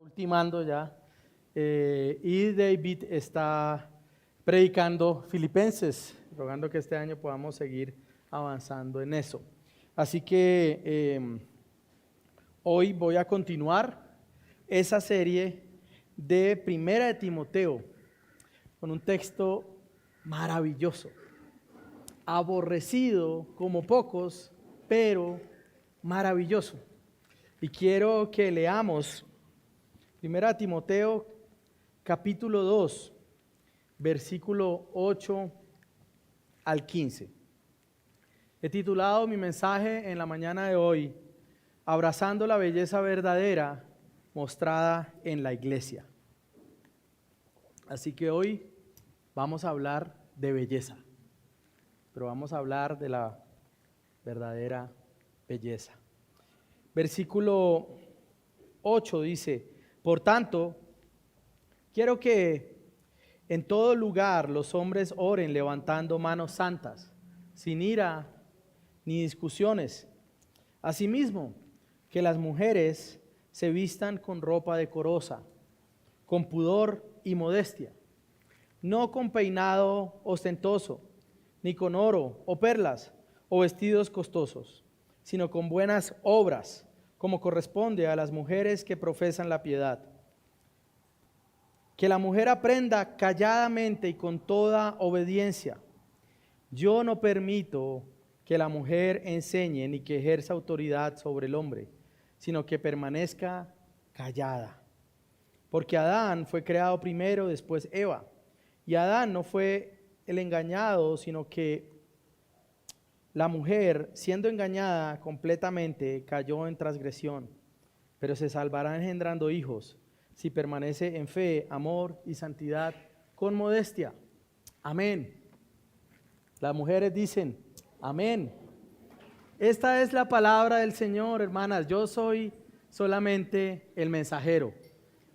Ultimando ya, y David está predicando Filipenses, rogando que este año podamos seguir avanzando en eso. Así que hoy voy a continuar esa serie de Primera de Timoteo con un texto maravilloso, aborrecido como pocos, pero maravilloso. Y quiero que leamos Primera Timoteo capítulo 2, versículo 8 al 15. He titulado mi mensaje en la mañana de hoy, Abrazando la belleza verdadera mostrada en la iglesia. Así que hoy vamos a hablar de belleza, pero vamos a hablar de la verdadera belleza. Versículo 8 dice: Por tanto, quiero que en todo lugar los hombres oren levantando manos santas, sin ira ni discusiones. Asimismo, que las mujeres se vistan con ropa decorosa, con pudor y modestia, no con peinado ostentoso, ni con oro o perlas o vestidos costosos, sino con buenas obras, como corresponde a las mujeres que profesan la piedad. Que la mujer aprenda calladamente y con toda obediencia. Yo no permito que la mujer enseñe ni que ejerza autoridad sobre el hombre, sino que permanezca callada. Porque Adán fue creado primero, después Eva. Y Adán no fue el engañado, sino que la mujer, siendo engañada completamente, cayó en transgresión, pero se salvará engendrando hijos, si permanece en fe, amor y santidad con modestia. Amén. Las mujeres dicen, amén. Esta es la palabra del Señor, hermanas. Yo soy solamente el mensajero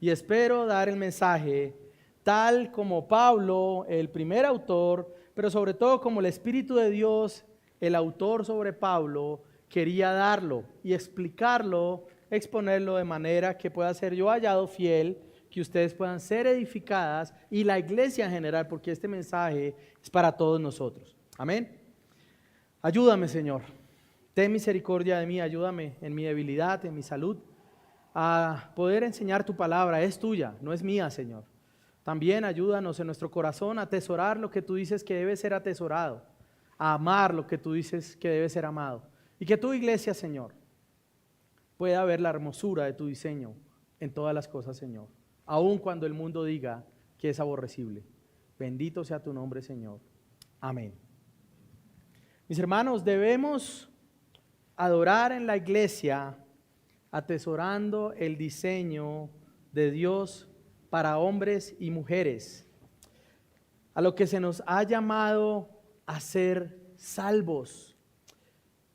y espero dar el mensaje tal como Pablo, el primer autor, pero sobre todo como el Espíritu de Dios, el autor sobre Pablo, quería darlo y explicarlo, exponerlo de manera que pueda ser yo hallado fiel, que ustedes puedan ser edificadas y la iglesia en general, porque este mensaje es para todos nosotros. Amén. Ayúdame, Señor. Ten misericordia de mí, ayúdame en mi debilidad, en mi salud, a poder enseñar tu palabra. Es tuya, no es mía, Señor. También ayúdanos en nuestro corazón a atesorar lo que tú dices que debe ser atesorado, a amar lo que tú dices que debe ser amado. Y que tu iglesia, Señor, pueda ver la hermosura de tu diseño en todas las cosas, Señor, aun cuando el mundo diga que es aborrecible. Bendito sea tu nombre, Señor. Amén. Mis hermanos, debemos adorar en la iglesia atesorando el diseño de Dios para hombres y mujeres, a lo que se nos ha llamado a ser salvos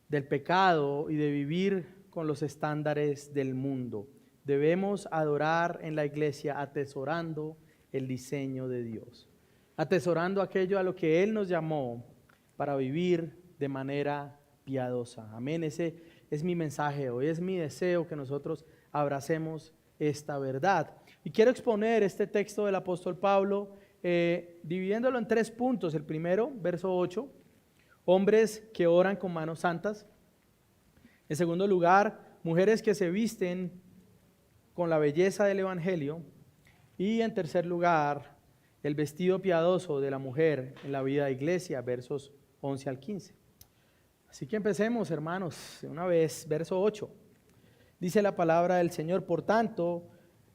del pecado y de vivir con los estándares del mundo. Debemos adorar en la iglesia atesorando el diseño de Dios, atesorando aquello a lo que Él nos llamó para vivir de manera piadosa. Amén. Ese es mi mensaje hoy. Es mi deseo que nosotros abracemos esta verdad. Y quiero exponer este texto del apóstol Pablo, dividiéndolo en 3 puntos. El primero, verso 8, hombres que oran con manos santas. En segundo lugar, mujeres que se visten con la belleza del evangelio. Y en tercer lugar, el vestido piadoso de la mujer en la vida de iglesia, versos 11 al 15. Así que empecemos, hermanos, de una vez, verso 8. Dice la palabra del Señor: Por tanto,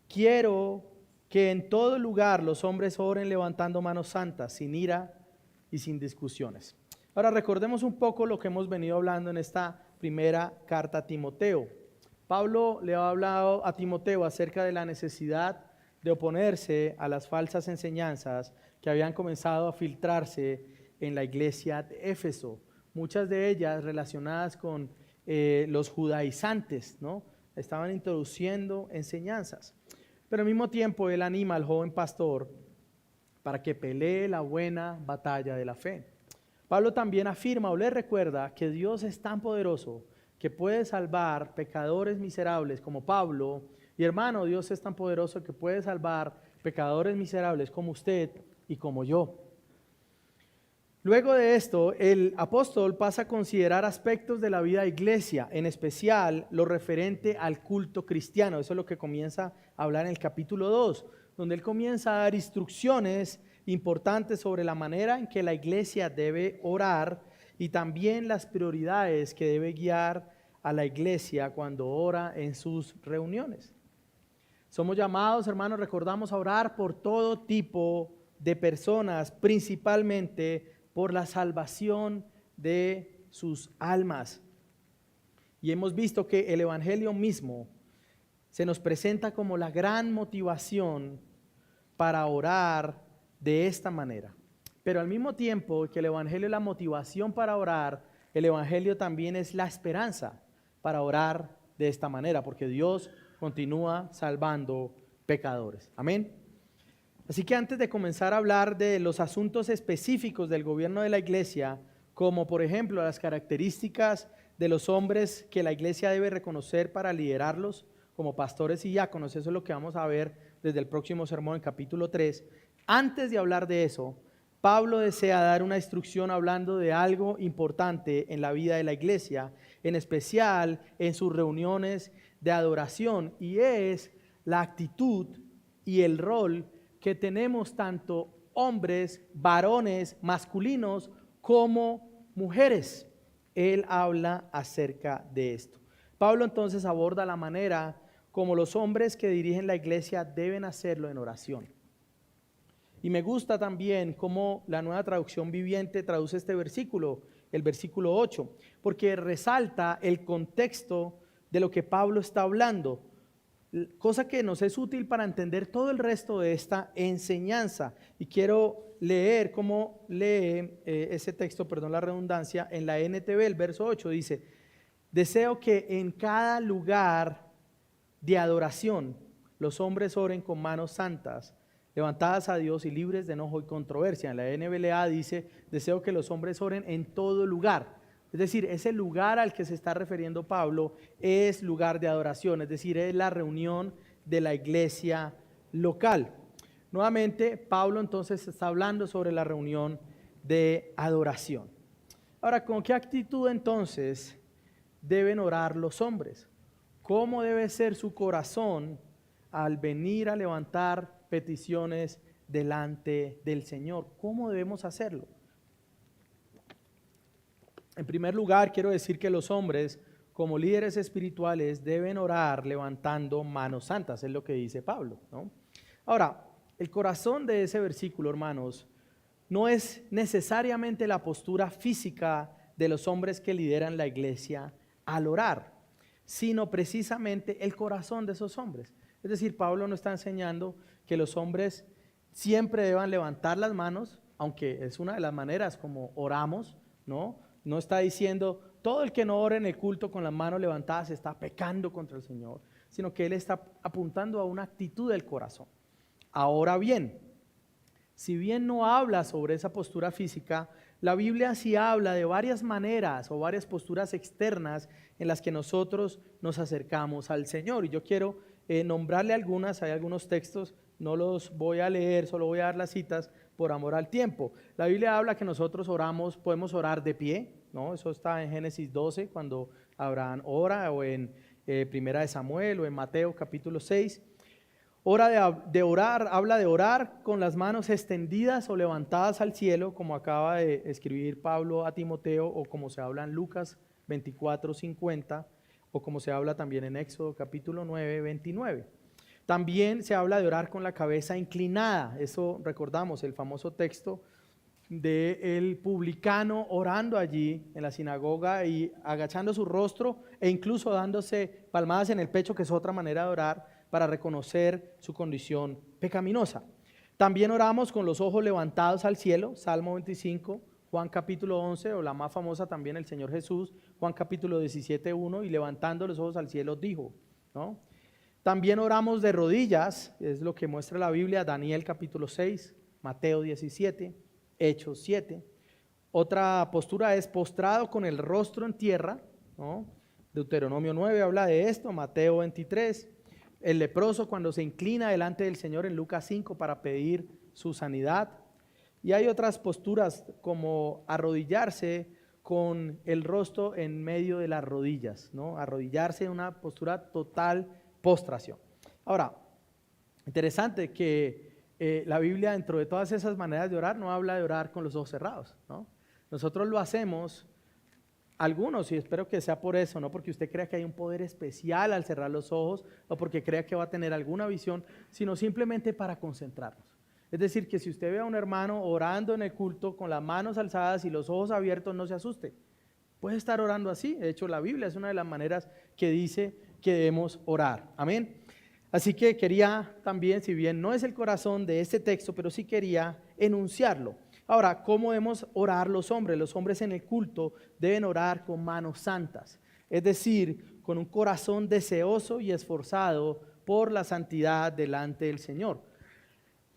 quiero que en todo lugar los hombres oren levantando manos santas, sin ira y sin discusiones. Ahora recordemos un poco lo que hemos venido hablando en esta primera carta a Timoteo. Pablo le ha hablado a Timoteo acerca de la necesidad de oponerse a las falsas enseñanzas que habían comenzado a filtrarse en la iglesia de Éfeso. Muchas de ellas relacionadas con los judaizantes, ¿no? Estaban introduciendo enseñanzas. Pero al mismo tiempo él anima al joven pastor para que pelee la buena batalla de la fe. Pablo también afirma o le recuerda que Dios es tan poderoso que puede salvar pecadores miserables como Pablo Y hermano, Dios es tan poderoso que puede salvar pecadores miserables como usted y como yo. Luego de esto, el apóstol pasa a considerar aspectos de la vida de iglesia, en especial lo referente al culto cristiano. Eso es lo que comienza a hablar en el capítulo 2, donde él comienza a dar instrucciones importantes sobre la manera en que la iglesia debe orar y también las prioridades que debe guiar a la iglesia cuando ora en sus reuniones. Somos llamados, hermanos, recordamos, a orar por todo tipo de personas, principalmente por la salvación de sus almas. Y hemos visto que el Evangelio mismo se nos presenta como la gran motivación para orar de esta manera. Pero al mismo tiempo que el Evangelio es la motivación para orar, el Evangelio también es la esperanza para orar de esta manera, porque Dios continúa salvando pecadores. Amén. Así que antes de comenzar a hablar de los asuntos específicos del gobierno de la iglesia, como por ejemplo las características de los hombres que la iglesia debe reconocer para liderarlos como pastores y diáconos, eso es lo que vamos a ver desde el próximo sermón en capítulo 3. Antes de hablar de eso, Pablo desea dar una instrucción hablando de algo importante en la vida de la iglesia, en especial en sus reuniones de adoración, y es la actitud y el rol que tenemos tanto hombres, varones, masculinos, como mujeres. Él habla acerca de esto. Pablo entonces aborda la manera como los hombres que dirigen la iglesia deben hacerlo en oración. Y me gusta también cómo la Nueva Traducción Viviente traduce este versículo, el versículo 8, porque resalta el contexto de lo que Pablo está hablando, cosa que nos es útil para entender todo el resto de esta enseñanza. Y quiero leer cómo lee ese texto, perdón la redundancia, en la NTV, el verso 8 dice: deseo que en cada lugar de adoración los hombres oren con manos santas, levantadas a Dios y libres de enojo y controversia. En la NBLA dice: deseo que los hombres oren en todo lugar. Es decir, ese lugar al que se está refiriendo Pablo es lugar de adoración, es decir, es la reunión de la iglesia local. Nuevamente, Pablo entonces está hablando sobre la reunión de adoración. Ahora, ¿con qué actitud entonces deben orar los hombres? ¿Cómo debe ser su corazón al venir a levantar peticiones delante del Señor? ¿Cómo debemos hacerlo? En primer lugar, quiero decir que los hombres, como líderes espirituales, deben orar levantando manos santas, es lo que dice Pablo, ¿no? Ahora, el corazón de ese versículo, hermanos, no es necesariamente la postura física de los hombres que lideran la iglesia al orar, sino precisamente el corazón de esos hombres. Es decir, Pablo no está enseñando que los hombres siempre deban levantar las manos, aunque es una de las maneras como oramos, ¿no? No está diciendo todo el que no ore en el culto con las manos levantadas está pecando contra el Señor, sino que él está apuntando a una actitud del corazón. Ahora bien, si bien no habla sobre esa postura física, la Biblia sí habla de varias maneras o varias posturas externas en las que nosotros nos acercamos al Señor. Y yo quiero nombrarle algunas, hay algunos textos, no los voy a leer, solo voy a dar las citas por amor al tiempo. La Biblia habla que nosotros oramos, podemos orar de pie, ¿no? Eso está en Génesis 12, cuando Abraham ora, o en Primera de Samuel, o en Mateo capítulo 6. Hora de orar, habla de orar con las manos extendidas o levantadas al cielo, como acaba de escribir Pablo a Timoteo, o como se habla en Lucas 24:50, o como se habla también en Éxodo capítulo 9, 29. También se habla de orar con la cabeza inclinada. Eso recordamos, el famoso texto del publicano orando allí en la sinagoga y agachando su rostro e incluso dándose palmadas en el pecho, que es otra manera de orar para reconocer su condición pecaminosa. También oramos con los ojos levantados al cielo, Salmo 25, Juan capítulo 11, o la más famosa también, el Señor Jesús, Juan capítulo 17:1, y levantando los ojos al cielo dijo, ¿no? También oramos de rodillas, es lo que muestra la Biblia, Daniel capítulo 6, Mateo 17, Hechos 7. Otra postura es postrado con el rostro en tierra, ¿no? Deuteronomio 9 habla de esto, Mateo 23. el leproso cuando se inclina delante del Señor en Lucas 5 para pedir su sanidad. Y hay otras posturas como arrodillarse con el rostro en medio de las rodillas, ¿no? Arrodillarse en una postura total postración. Ahora, interesante que la Biblia, dentro de todas esas maneras de orar, no habla de orar con los ojos cerrados, ¿no? Nosotros lo hacemos, algunos, y espero que sea por eso, no porque usted crea que hay un poder especial al cerrar los ojos o porque crea que va a tener alguna visión, sino simplemente para concentrarnos. Es decir, que si usted ve a un hermano orando en el culto con las manos alzadas y los ojos abiertos, no se asuste. Puede estar orando así. De hecho, la Biblia es una de las maneras que dice que debemos orar. Amén. Así que quería también, si bien no es el corazón de este texto, pero sí quería enunciarlo. Ahora, ¿cómo debemos orar los hombres? Los hombres en el culto deben orar con manos santas, es decir, con un corazón deseoso y esforzado por la santidad delante del Señor.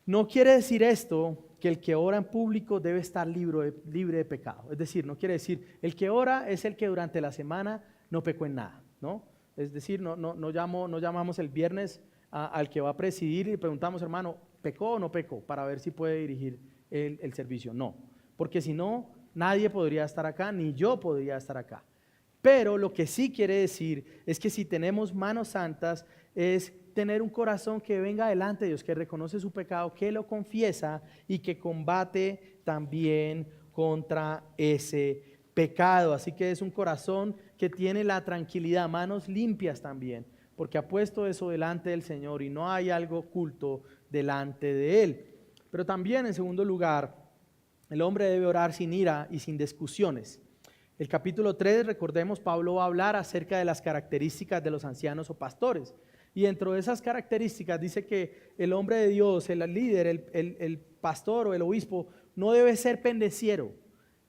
No quiere decir esto que el que ora en público debe estar libre de pecado. Es decir, no quiere decir, el que ora es el que durante la semana no pecó en nada, ¿no? Es decir, no llamamos el viernes al que va a presidir y preguntamos, hermano, ¿pecó o no pecó? Para ver si puede dirigir el servicio. No, porque si no, nadie podría estar acá, ni yo podría estar acá. Pero lo que sí quiere decir es que si tenemos manos santas, es tener un corazón que venga delante de Dios, que reconoce su pecado, que lo confiesa y que combate también contra ese pecado. Así que es un corazón que tiene la tranquilidad, manos limpias también, porque ha puesto eso delante del Señor y no hay algo oculto delante de Él. Pero también, en segundo lugar, el hombre debe orar sin ira y sin discusiones. El capítulo 3, recordemos, Pablo va a hablar acerca de las características de los ancianos o pastores. Y dentro de esas características dice que el hombre de Dios, el líder, el pastor o el obispo, no debe ser pendeciero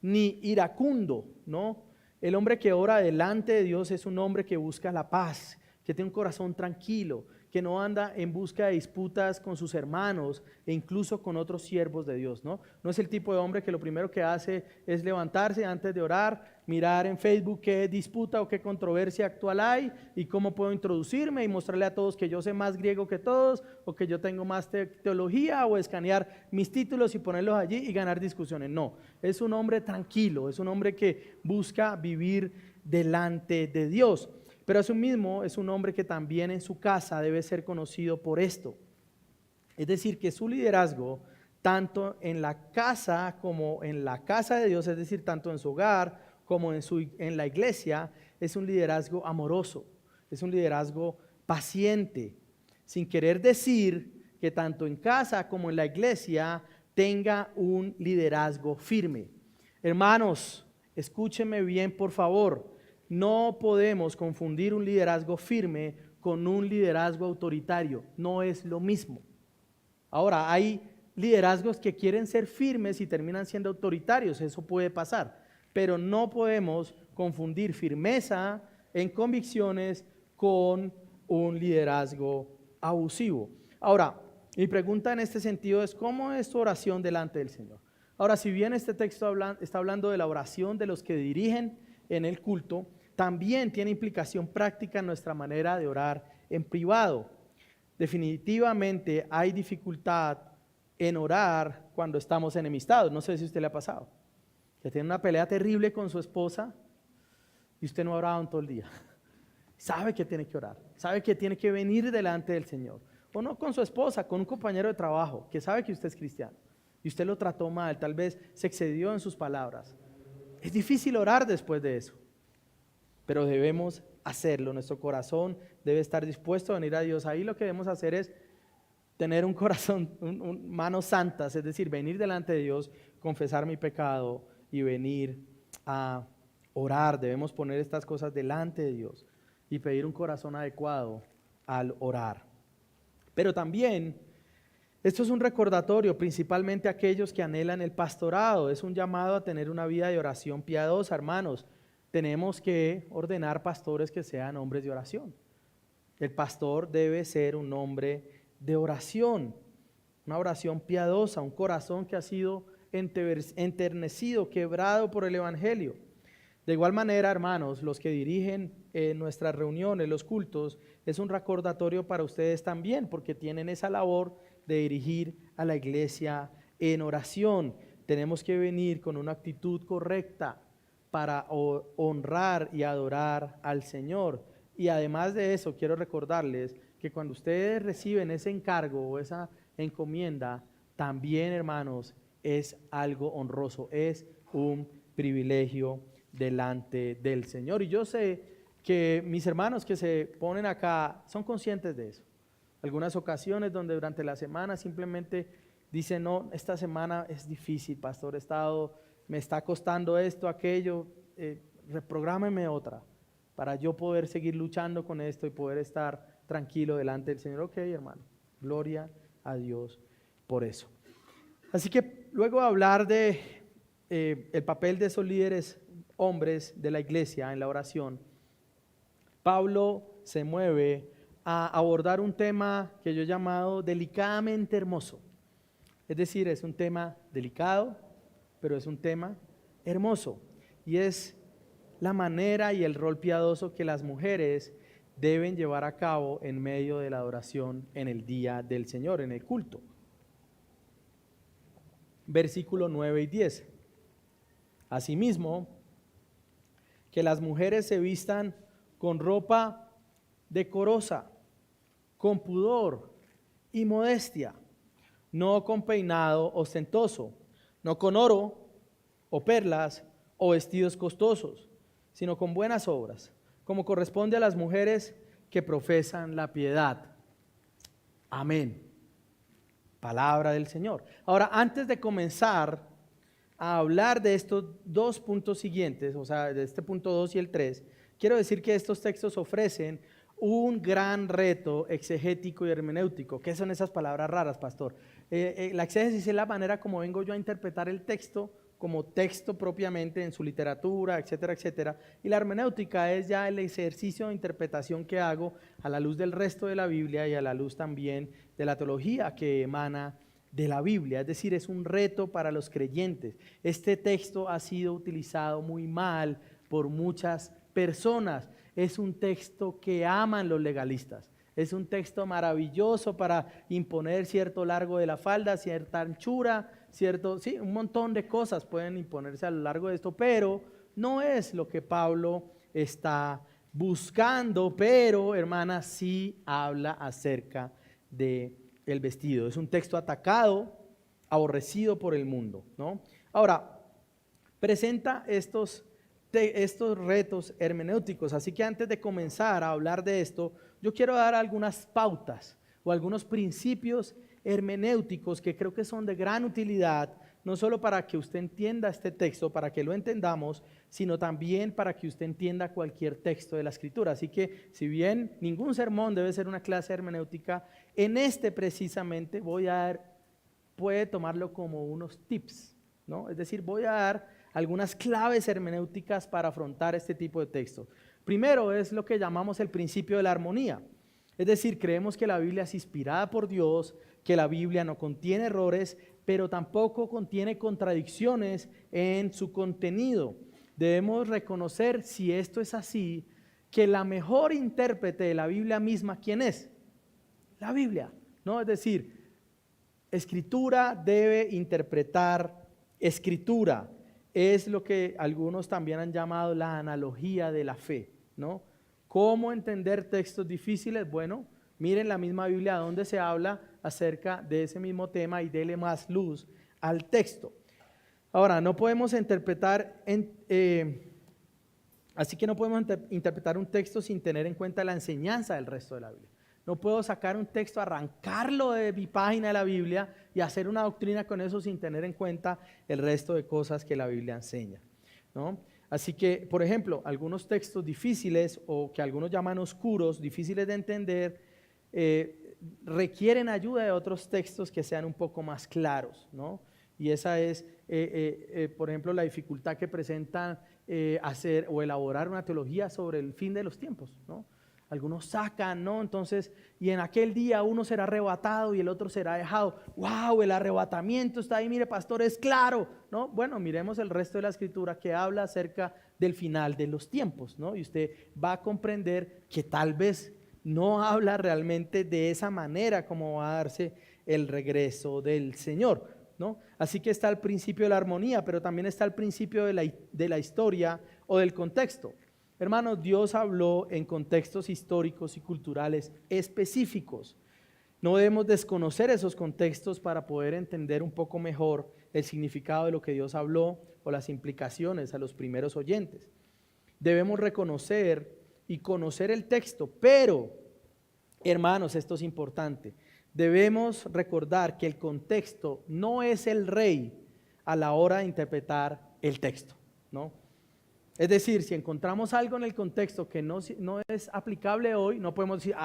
ni iracundo, ¿no? El hombre que ora delante de Dios es un hombre que busca la paz, que tiene un corazón tranquilo, que no anda en busca de disputas con sus hermanos e incluso con otros siervos de Dios, ¿no? No es el tipo de hombre que lo primero que hace es levantarse antes de orar, mirar en Facebook qué disputa o qué controversia actual hay y cómo puedo introducirme y mostrarle a todos que yo sé más griego que todos o que yo tengo más teología, o escanear mis títulos y ponerlos allí y ganar discusiones. No, es un hombre tranquilo, es un hombre que busca vivir delante de Dios. Pero asimismo es un hombre que también en su casa debe ser conocido por esto. Es decir, que su liderazgo, tanto en la casa como en la casa de Dios, es decir, tanto en su hogar como en la iglesia, es un liderazgo amoroso, es un liderazgo paciente, sin querer decir que tanto en casa como en la iglesia tenga un liderazgo firme. Hermanos, escúchenme bien, por favor. No podemos confundir un liderazgo firme con un liderazgo autoritario. No es lo mismo. Ahora, hay liderazgos que quieren ser firmes y terminan siendo autoritarios. Eso puede pasar. Pero no podemos confundir firmeza en convicciones con un liderazgo abusivo. Ahora, mi pregunta en este sentido es, ¿cómo es tu oración delante del Señor? Ahora, si bien este texto está hablando de la oración de los que dirigen en el culto, también tiene implicación práctica en nuestra manera de orar en privado. Definitivamente hay dificultad en orar cuando estamos enemistados. No sé si a usted le ha pasado, que tiene una pelea terrible con su esposa y usted no ha orado en todo el día. Sabe que tiene que orar, sabe que tiene que venir delante del Señor. O no con su esposa, con un compañero de trabajo que sabe que usted es cristiano y usted lo trató mal, tal vez se excedió en sus palabras. Es difícil orar después de eso, pero debemos hacerlo. Nuestro corazón debe estar dispuesto a venir a Dios. Ahí lo que debemos hacer es tener un corazón, manos santas, es decir, venir delante de Dios, confesar mi pecado y venir a orar. Debemos poner estas cosas delante de Dios y pedir un corazón adecuado al orar. Pero también esto es un recordatorio, principalmente a aquellos que anhelan el pastorado. Es un llamado a tener una vida de oración piadosa, hermanos. Tenemos que ordenar pastores que sean hombres de oración. El pastor debe ser un hombre de oración, una oración piadosa, un corazón que ha sido enternecido, quebrado por el Evangelio. De igual manera, hermanos, los que dirigen en nuestras reuniones, los cultos, es un recordatorio para ustedes también, porque tienen esa labor de dirigir a la iglesia en oración. Tenemos que venir con una actitud correcta para honrar y adorar al Señor. Y además de eso, quiero recordarles que cuando ustedes reciben ese encargo o esa encomienda, también, hermanos, es algo honroso, es un privilegio delante del Señor. Y yo sé que mis hermanos que se ponen acá son conscientes de eso. Algunas ocasiones donde durante la semana simplemente dicen, no, esta semana es difícil, pastor, me está costando esto, aquello, reprográmeme otra para yo poder seguir luchando con esto y poder estar tranquilo delante del Señor. Ok, hermano, gloria a Dios por eso. Así que luego de hablar de el papel de esos líderes hombres de la iglesia en la oración, Pablo se mueve a abordar un tema que yo he llamado delicadamente hermoso. Es decir, es un tema delicado, pero es un tema hermoso. Y es la manera y el rol piadoso que las mujeres deben llevar a cabo en medio de la adoración en el día del Señor, en el culto. Versículo 9 y 10. Asimismo, que las mujeres se vistan con ropa decorosa, con pudor y modestia, no con peinado ostentoso, no con oro o perlas o vestidos costosos, sino con buenas obras, como corresponde a las mujeres que profesan la piedad. Amén. Palabra del Señor. Ahora, antes de comenzar a hablar de estos dos puntos siguientes, o sea, de este punto 2 y el 3, quiero decir que estos textos ofrecen un gran reto exegético y hermenéutico. ¿Qué son esas palabras raras, pastor? La exégesis es la manera como vengo yo a interpretar el texto como texto propiamente en su literatura, etcétera, etcétera. Y la hermenéutica es ya el ejercicio de interpretación que hago a la luz del resto de la Biblia y a la luz también de la teología que emana de la Biblia. Es decir, es un reto para los creyentes. Este texto ha sido utilizado muy mal por muchas personas. Es un texto que aman los legalistas. Es un texto maravilloso para imponer cierto largo de la falda, cierta anchura, sí, un montón de cosas pueden imponerse a lo largo de esto, pero no es lo que Pablo está buscando, pero, hermana, sí habla acerca de el vestido. Es un texto atacado, aborrecido por el mundo, ¿no? Ahora, presenta estos retos hermenéuticos, así que antes de comenzar a hablar de esto, yo quiero dar algunas pautas o algunos principios hermenéuticos que creo que son de gran utilidad, no solo para que usted entienda este texto, para que lo entendamos, sino también para que usted entienda cualquier texto de la Escritura. Así que, si bien ningún sermón debe ser una clase hermenéutica, en este precisamente puede tomarlo como unos tips, ¿no? Es decir, voy a dar algunas claves hermenéuticas para afrontar este tipo de textos. Primero es lo que llamamos el principio de la armonía. Es decir, creemos que la Biblia es inspirada por Dios, que la Biblia no contiene errores, pero tampoco contiene contradicciones en su contenido. Debemos reconocer, si esto es así, que la mejor intérprete de la Biblia misma, ¿quién es? La Biblia, ¿no? Es decir, Escritura debe interpretar Escritura. Es lo que algunos también han llamado la analogía de la fe, ¿no? ¿Cómo entender textos difíciles? Bueno, miren la misma Biblia donde se habla acerca de ese mismo tema y dele más luz al texto. Ahora, no podemos interpretar, así que no podemos interpretar un texto sin tener en cuenta la enseñanza del resto de la Biblia. No puedo sacar un texto, arrancarlo de mi página de la Biblia y hacer una doctrina con eso sin tener en cuenta el resto de cosas que la Biblia enseña, ¿no? Así que, por ejemplo, algunos textos difíciles o que algunos llaman oscuros, difíciles de entender, requieren ayuda de otros textos que sean un poco más claros, ¿no? Y esa es, por ejemplo, la dificultad que presenta hacer o elaborar una teología sobre el fin de los tiempos, ¿no? algunos sacan, ¿no? Entonces, y en aquel día uno será arrebatado y el otro será dejado. ¡Wow! El arrebatamiento está ahí, mire, pastor, es claro, ¿no? Bueno, miremos el resto de la escritura que habla acerca del final de los tiempos, ¿no? Y usted va a comprender que tal vez no habla realmente de esa manera como va a darse el regreso del Señor, ¿no? Así que está el principio de la armonía, pero también está el principio de la historia o del contexto. Hermanos, Dios habló en contextos históricos y culturales específicos. No debemos desconocer esos contextos para poder entender un poco mejor el significado de lo que Dios habló o las implicaciones a los primeros oyentes. Debemos reconocer y conocer el texto, pero, hermanos, esto es importante. Debemos recordar que el contexto no es el rey a la hora de interpretar el texto, ¿no? Es decir, si encontramos algo en el contexto que no es aplicable hoy, no podemos decir,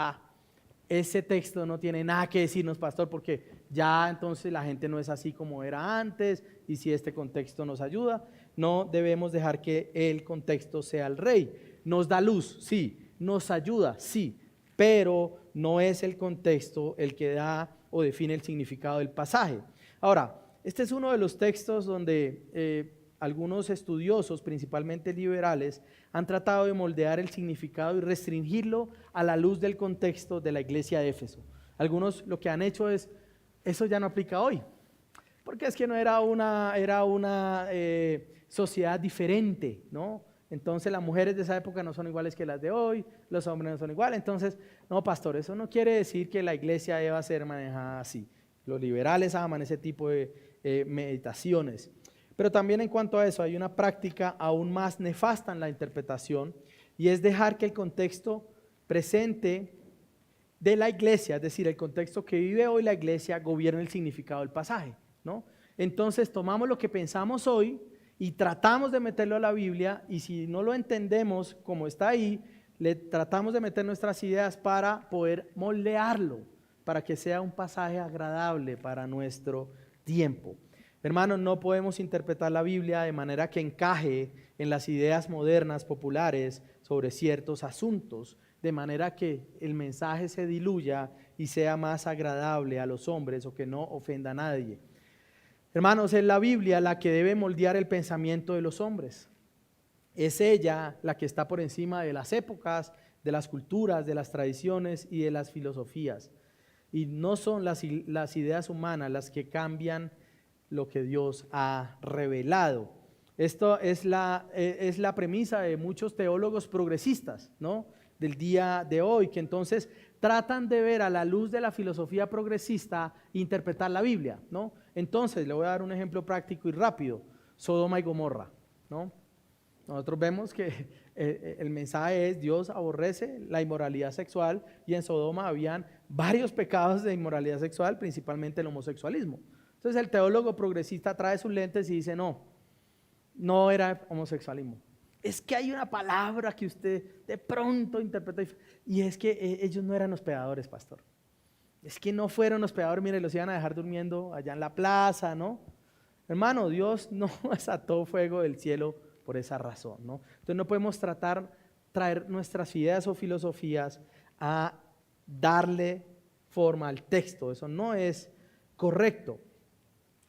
ese texto no tiene nada que decirnos, pastor, porque ya entonces la gente no es así como era antes, y si este contexto nos ayuda, no debemos dejar que el contexto sea el rey. Nos da luz, sí, nos ayuda, sí, pero no es el contexto el que da o define el significado del pasaje. Ahora, este es uno de los textos donde algunos estudiosos, principalmente liberales, han tratado de moldear el significado y restringirlo a la luz del contexto de la iglesia de Éfeso. Algunos lo que han hecho es, eso ya no aplica hoy, porque es que no era una sociedad diferente, ¿no? Entonces las mujeres de esa época no son iguales que las de hoy, los hombres no son iguales. Entonces, no, pastor, eso no quiere decir que la iglesia deba ser manejada así. Los liberales aman ese tipo de meditaciones. Pero también en cuanto a eso hay una práctica aún más nefasta en la interpretación, y es dejar que el contexto presente de la iglesia, es decir, el contexto que vive hoy la iglesia, gobierne el significado del pasaje, ¿no? Entonces tomamos lo que pensamos hoy y tratamos de meterlo a la Biblia, y si no lo entendemos como está ahí, le tratamos de meter nuestras ideas para poder moldearlo, para que sea un pasaje agradable para nuestro tiempo. Hermanos, no podemos interpretar la Biblia de manera que encaje en las ideas modernas populares sobre ciertos asuntos, de manera que el mensaje se diluya y sea más agradable a los hombres o que no ofenda a nadie. Hermanos, es la Biblia la que debe moldear el pensamiento de los hombres. Es ella la que está por encima de las épocas, de las culturas, de las tradiciones y de las filosofías. Y no son las ideas humanas las que cambian lo que Dios ha revelado. Esto es la premisa de muchos teólogos progresistas, ¿no?, del día de hoy, que entonces tratan de ver a la luz de la filosofía progresista interpretar la Biblia, ¿no? Entonces, le voy a dar un ejemplo práctico y rápido: Sodoma y Gomorra, ¿no? Nosotros vemos que el mensaje es: Dios aborrece la inmoralidad sexual, y en Sodoma habían varios pecados de inmoralidad sexual, principalmente el homosexualismo. Entonces el teólogo progresista trae sus lentes y dice: no era homosexualismo. Es que hay una palabra que usted de pronto interpreta, y es que ellos no eran hospedadores, pastor. Es que no fueron hospedadores, mire, los iban a dejar durmiendo allá en la plaza, ¿no? Hermano, Dios no desató fuego del cielo por esa razón, ¿no? Entonces no podemos traer nuestras ideas o filosofías a darle forma al texto. Eso no es correcto.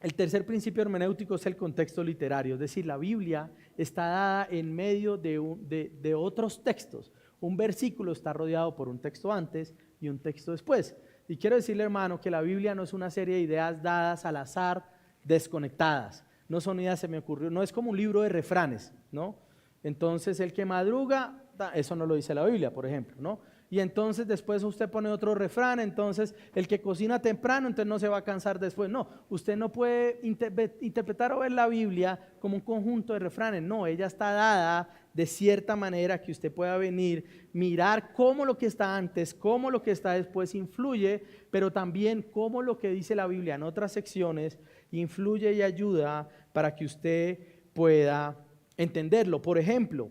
El tercer principio hermenéutico es el contexto literario, es decir, la Biblia está dada en medio de otros textos. Un versículo está rodeado por un texto antes y un texto después. Y quiero decirle, hermano, que la Biblia no es una serie de ideas dadas al azar, desconectadas. No son ideas, se me ocurrió, no es como un libro de refranes, ¿no? Entonces, el que madruga, eso no lo dice la Biblia, por ejemplo, ¿no? Y entonces después usted pone otro refrán, entonces el que cocina temprano, entonces no se va a cansar después. No, usted no puede interpretar o ver la Biblia como un conjunto de refranes. No, ella está dada de cierta manera que usted pueda venir, mirar cómo lo que está antes, cómo lo que está después influye, pero también cómo lo que dice la Biblia en otras secciones influye y ayuda para que usted pueda entenderlo. Por ejemplo,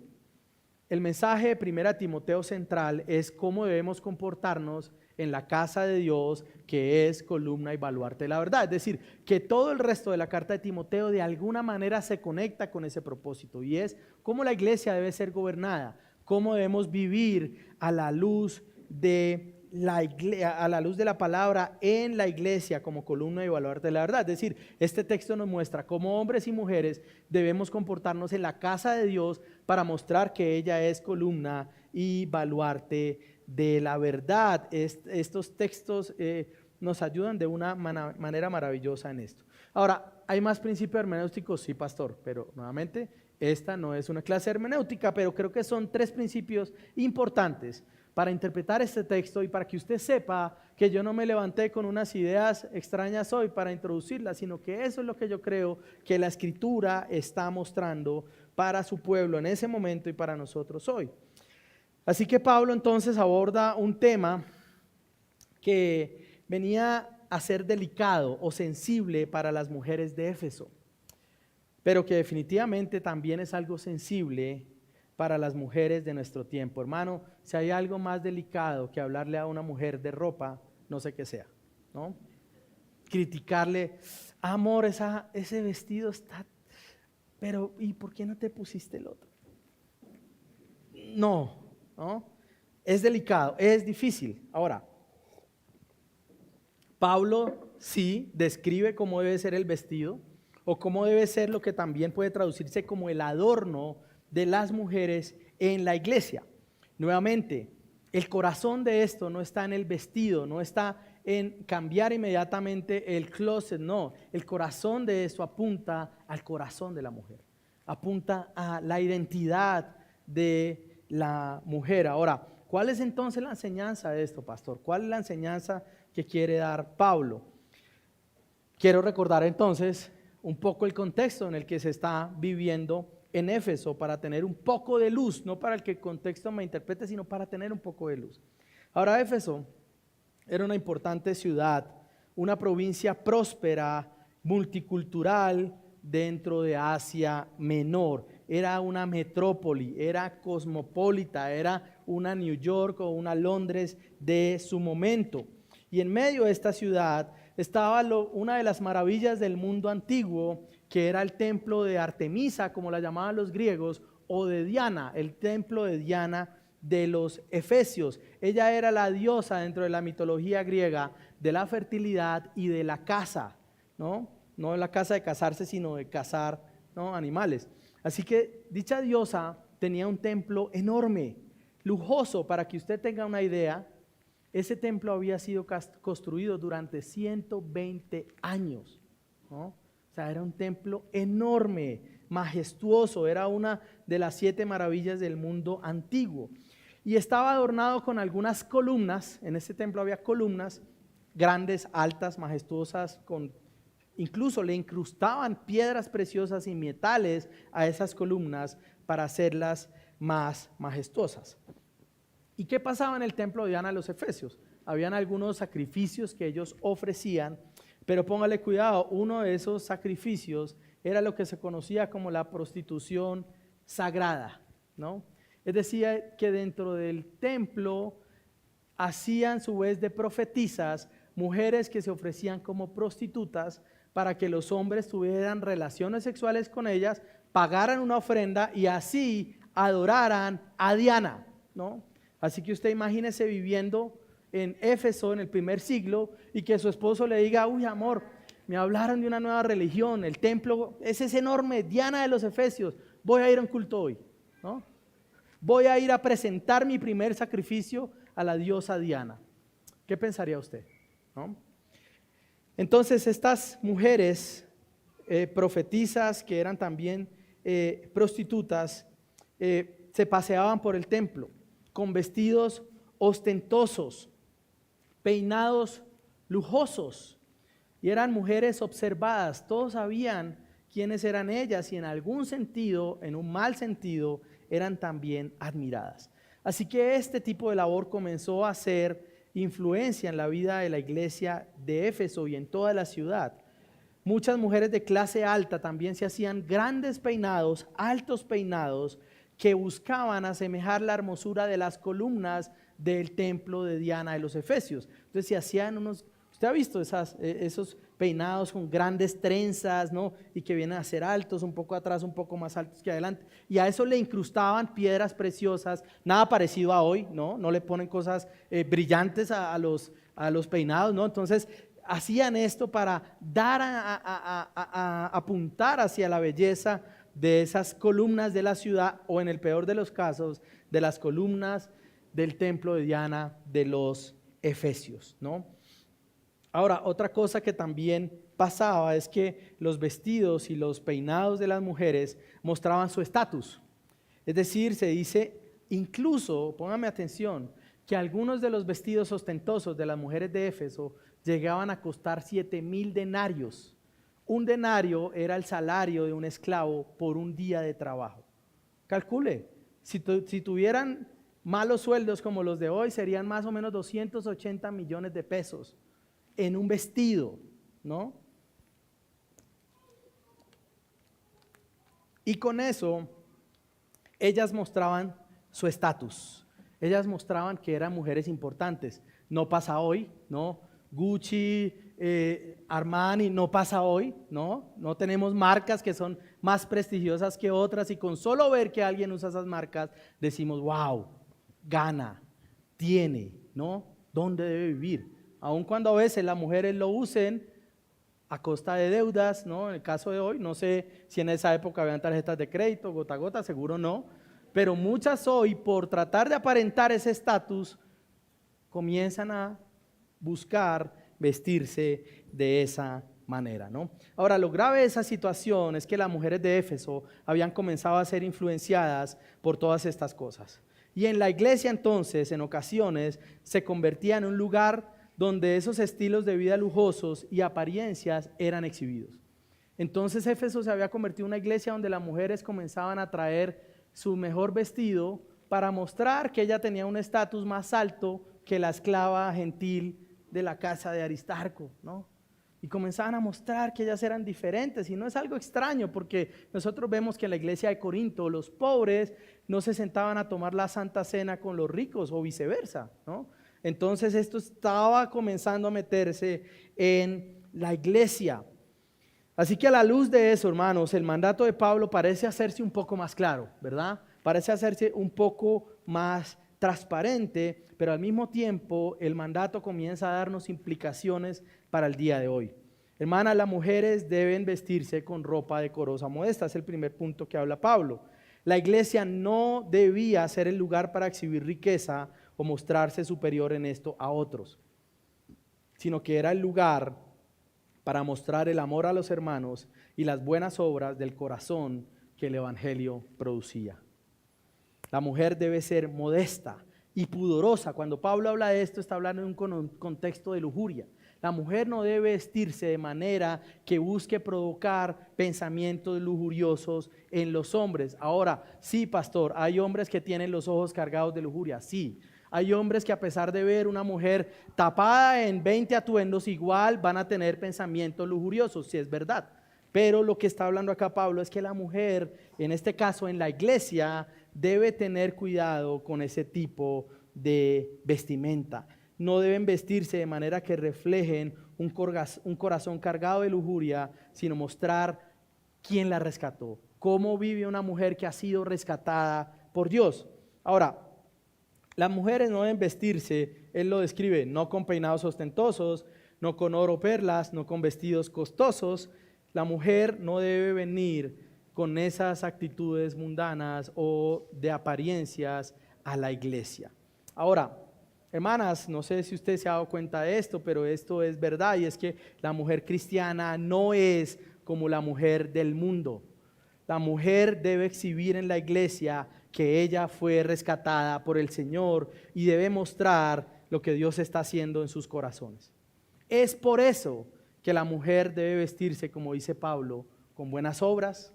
el mensaje de 1 Timoteo central es cómo debemos comportarnos en la casa de Dios, que es columna y baluarte de la verdad. Es decir, que todo el resto de la carta de Timoteo de alguna manera se conecta con ese propósito, y es cómo la iglesia debe ser gobernada, cómo debemos vivir a la luz de la palabra en la iglesia como columna y baluarte de la verdad. Es decir, este texto nos muestra cómo hombres y mujeres debemos comportarnos en la casa de Dios para mostrar que ella es columna y baluarte de la verdad. Estos textos nos ayudan de una manera maravillosa en esto. Ahora, ¿hay más principios hermenéuticos? Sí, pastor, pero nuevamente esta no es una clase hermenéutica, pero creo que son 3 principios importantes para interpretar este texto y para que usted sepa que yo no me levanté con unas ideas extrañas hoy para introducirlas, sino que eso es lo que yo creo que la Escritura está mostrando para su pueblo en ese momento y para nosotros hoy. Así que Pablo entonces aborda un tema que venía a ser delicado o sensible para las mujeres de Éfeso, pero que definitivamente también es algo sensible para las mujeres de nuestro tiempo. Hermano, si hay algo más delicado que hablarle a una mujer de ropa, no sé qué sea, ¿no? Criticarle, amor, ese vestido está, pero ¿y por qué no te pusiste el otro? No, es delicado, es difícil. Ahora, Pablo sí describe cómo debe ser el vestido o cómo debe ser lo que también puede traducirse como el adorno de las mujeres en la iglesia. Nuevamente, el corazón de esto no está en el vestido, no está en cambiar inmediatamente el closet, no. El corazón de esto apunta al corazón de la mujer, apunta a la identidad de la mujer. Ahora, ¿cuál es entonces la enseñanza de esto, pastor? ¿Cuál es la enseñanza que quiere dar Pablo? Quiero recordar entonces un poco el contexto en el que se está viviendo en Éfeso para tener un poco de luz, no para el que el contexto me interprete, sino para tener un poco de luz. Ahora, Éfeso era una importante ciudad, una provincia próspera, multicultural dentro de Asia Menor. Era una metrópoli, era cosmopolita, era una New York o una Londres de su momento. Y en medio de esta ciudad estaba una de las maravillas del mundo antiguo, que era el templo de Artemisa, como la llamaban los griegos, o de Diana, el templo de Diana de los efesios. Ella era la diosa dentro de la mitología griega de la fertilidad y de la caza, no la caza de casarse, sino de cazar, ¿no?, animales. Así que dicha diosa tenía un templo enorme, lujoso. Para que usted tenga una idea, ese templo había sido construido durante 120 años, ¿no? O sea, era un templo enorme, majestuoso, era una de las 7 maravillas del mundo antiguo. Y estaba adornado con algunas columnas. En ese templo había columnas grandes, altas, majestuosas, incluso le incrustaban piedras preciosas y metales a esas columnas para hacerlas más majestuosas. ¿Y qué pasaba en el templo de Diana de los Efesios? Habían algunos sacrificios que ellos ofrecían, pero póngale cuidado, uno de esos sacrificios era lo que se conocía como la prostitución sagrada, ¿no? Es decir, que dentro del templo hacían su vez de profetisas mujeres que se ofrecían como prostitutas para que los hombres tuvieran relaciones sexuales con ellas, pagaran una ofrenda y así adoraran a Diana, ¿no? Así que usted imagínese viviendo en Éfeso en el primer siglo y que su esposo le diga, uy, amor, me hablaron de una nueva religión, el templo ese es enorme, Diana de los Efesios, voy a ir a un culto hoy, ¿no? Voy a ir a presentar mi primer sacrificio a la diosa Diana. ¿Qué pensaría usted? ¿No? Entonces estas mujeres profetisas, que eran también prostitutas, se paseaban por el templo con vestidos ostentosos, peinados lujosos, y eran mujeres observadas. Todos sabían quiénes eran ellas y en algún sentido, en un mal sentido, eran también admiradas. Así que este tipo de labor comenzó a ser influencia en la vida de la iglesia de Éfeso y en toda la ciudad. Muchas mujeres de clase alta también se hacían grandes peinados, altos peinados, que buscaban asemejar la hermosura de las columnas del templo de Diana de los Efesios. Entonces se hacían unos Usted ha visto esos peinados con grandes trenzas, ¿no? Y que vienen a ser altos, un poco atrás, un poco más altos que adelante. Y a eso le incrustaban piedras preciosas, nada parecido a hoy, ¿no? No le ponen cosas brillantes a los peinados, ¿no? Entonces hacían esto para dar a apuntar hacia la belleza de esas columnas de la ciudad, o en el peor de los casos, de las columnas del templo de Diana de los Efesios, ¿no? Ahora, otra cosa que también pasaba es que los vestidos y los peinados de las mujeres mostraban su estatus. Es decir, se dice, incluso, póngame atención, que algunos de los vestidos ostentosos de las mujeres de Éfeso llegaban a costar 7,000 denarios. Un denario era el salario de un esclavo por un día de trabajo. Calcule, si tuvieran malos sueldos como los de hoy, serían más o menos 280 millones de pesos en un vestido, ¿no? Y con eso, ellas mostraban su estatus. Ellas mostraban que eran mujeres importantes. No pasa hoy, ¿no? Gucci, Armani, no pasa hoy, ¿no? No tenemos marcas que son más prestigiosas que otras, y con solo ver que alguien usa esas marcas, decimos, wow, gana, tiene, ¿no? ¿Dónde debe vivir? Aun cuando a veces las mujeres lo usen a costa de deudas, ¿no? En el caso de hoy, no sé si en esa época habían tarjetas de crédito, gota a gota, seguro no, pero muchas hoy, por tratar de aparentar ese estatus, comienzan a buscar vestirse de esa manera, ¿no? Ahora, lo grave de esa situación es que las mujeres de Éfeso habían comenzado a ser influenciadas por todas estas cosas. Y en la iglesia entonces, en ocasiones, se convertía en un lugar donde esos estilos de vida lujosos y apariencias eran exhibidos. Entonces Éfeso se había convertido en una iglesia donde las mujeres comenzaban a traer su mejor vestido para mostrar que ella tenía un estatus más alto que la esclava gentil de la casa de Aristarco, ¿no? Y comenzaban a mostrar que ellas eran diferentes, y no es algo extraño, porque nosotros vemos que en la iglesia de Corinto los pobres no se sentaban a tomar la Santa Cena con los ricos o viceversa, ¿no? Entonces esto estaba comenzando a meterse en la iglesia. Así que a la luz de eso, hermanos, el mandato de Pablo parece hacerse un poco más claro, ¿verdad? Parece hacerse un poco más transparente, pero al mismo tiempo el mandato comienza a darnos implicaciones para el día de hoy. Hermanas, las mujeres deben vestirse con ropa decorosa, modesta. Es el primer punto que habla Pablo. La iglesia no debía ser el lugar para exhibir riqueza o mostrarse superior en esto a otros, sino que era el lugar para mostrar el amor a los hermanos y las buenas obras del corazón que el evangelio producía. La mujer debe ser modesta y pudorosa. Cuando Pablo habla de esto, está hablando en un contexto de lujuria. La mujer no debe vestirse de manera que busque provocar pensamientos lujuriosos en los hombres. Ahora, sí, pastor, hay hombres que tienen los ojos cargados de lujuria, sí. Hay hombres que, a pesar de ver una mujer tapada en 20 atuendos, igual van a tener pensamientos lujuriosos, si es verdad. Pero lo que está hablando acá Pablo es que la mujer, en este caso en la iglesia, debe tener cuidado con ese tipo de vestimenta. No deben vestirse de manera que reflejen un corazón cargado de lujuria, sino mostrar quién la rescató, cómo vive una mujer que ha sido rescatada por Dios. Ahora, las mujeres no deben vestirse, él lo describe, no con peinados ostentosos, no con oro o perlas, no con vestidos costosos. La mujer no debe venir con esas actitudes mundanas o de apariencias a la iglesia. Ahora, hermanas, no sé si usted se ha dado cuenta de esto, pero esto es verdad, y es que la mujer cristiana no es como la mujer del mundo. La mujer debe exhibir en la iglesia que ella fue rescatada por el Señor y debe mostrar lo que Dios está haciendo en sus corazones. Es por eso que la mujer debe vestirse, como dice Pablo, con buenas obras,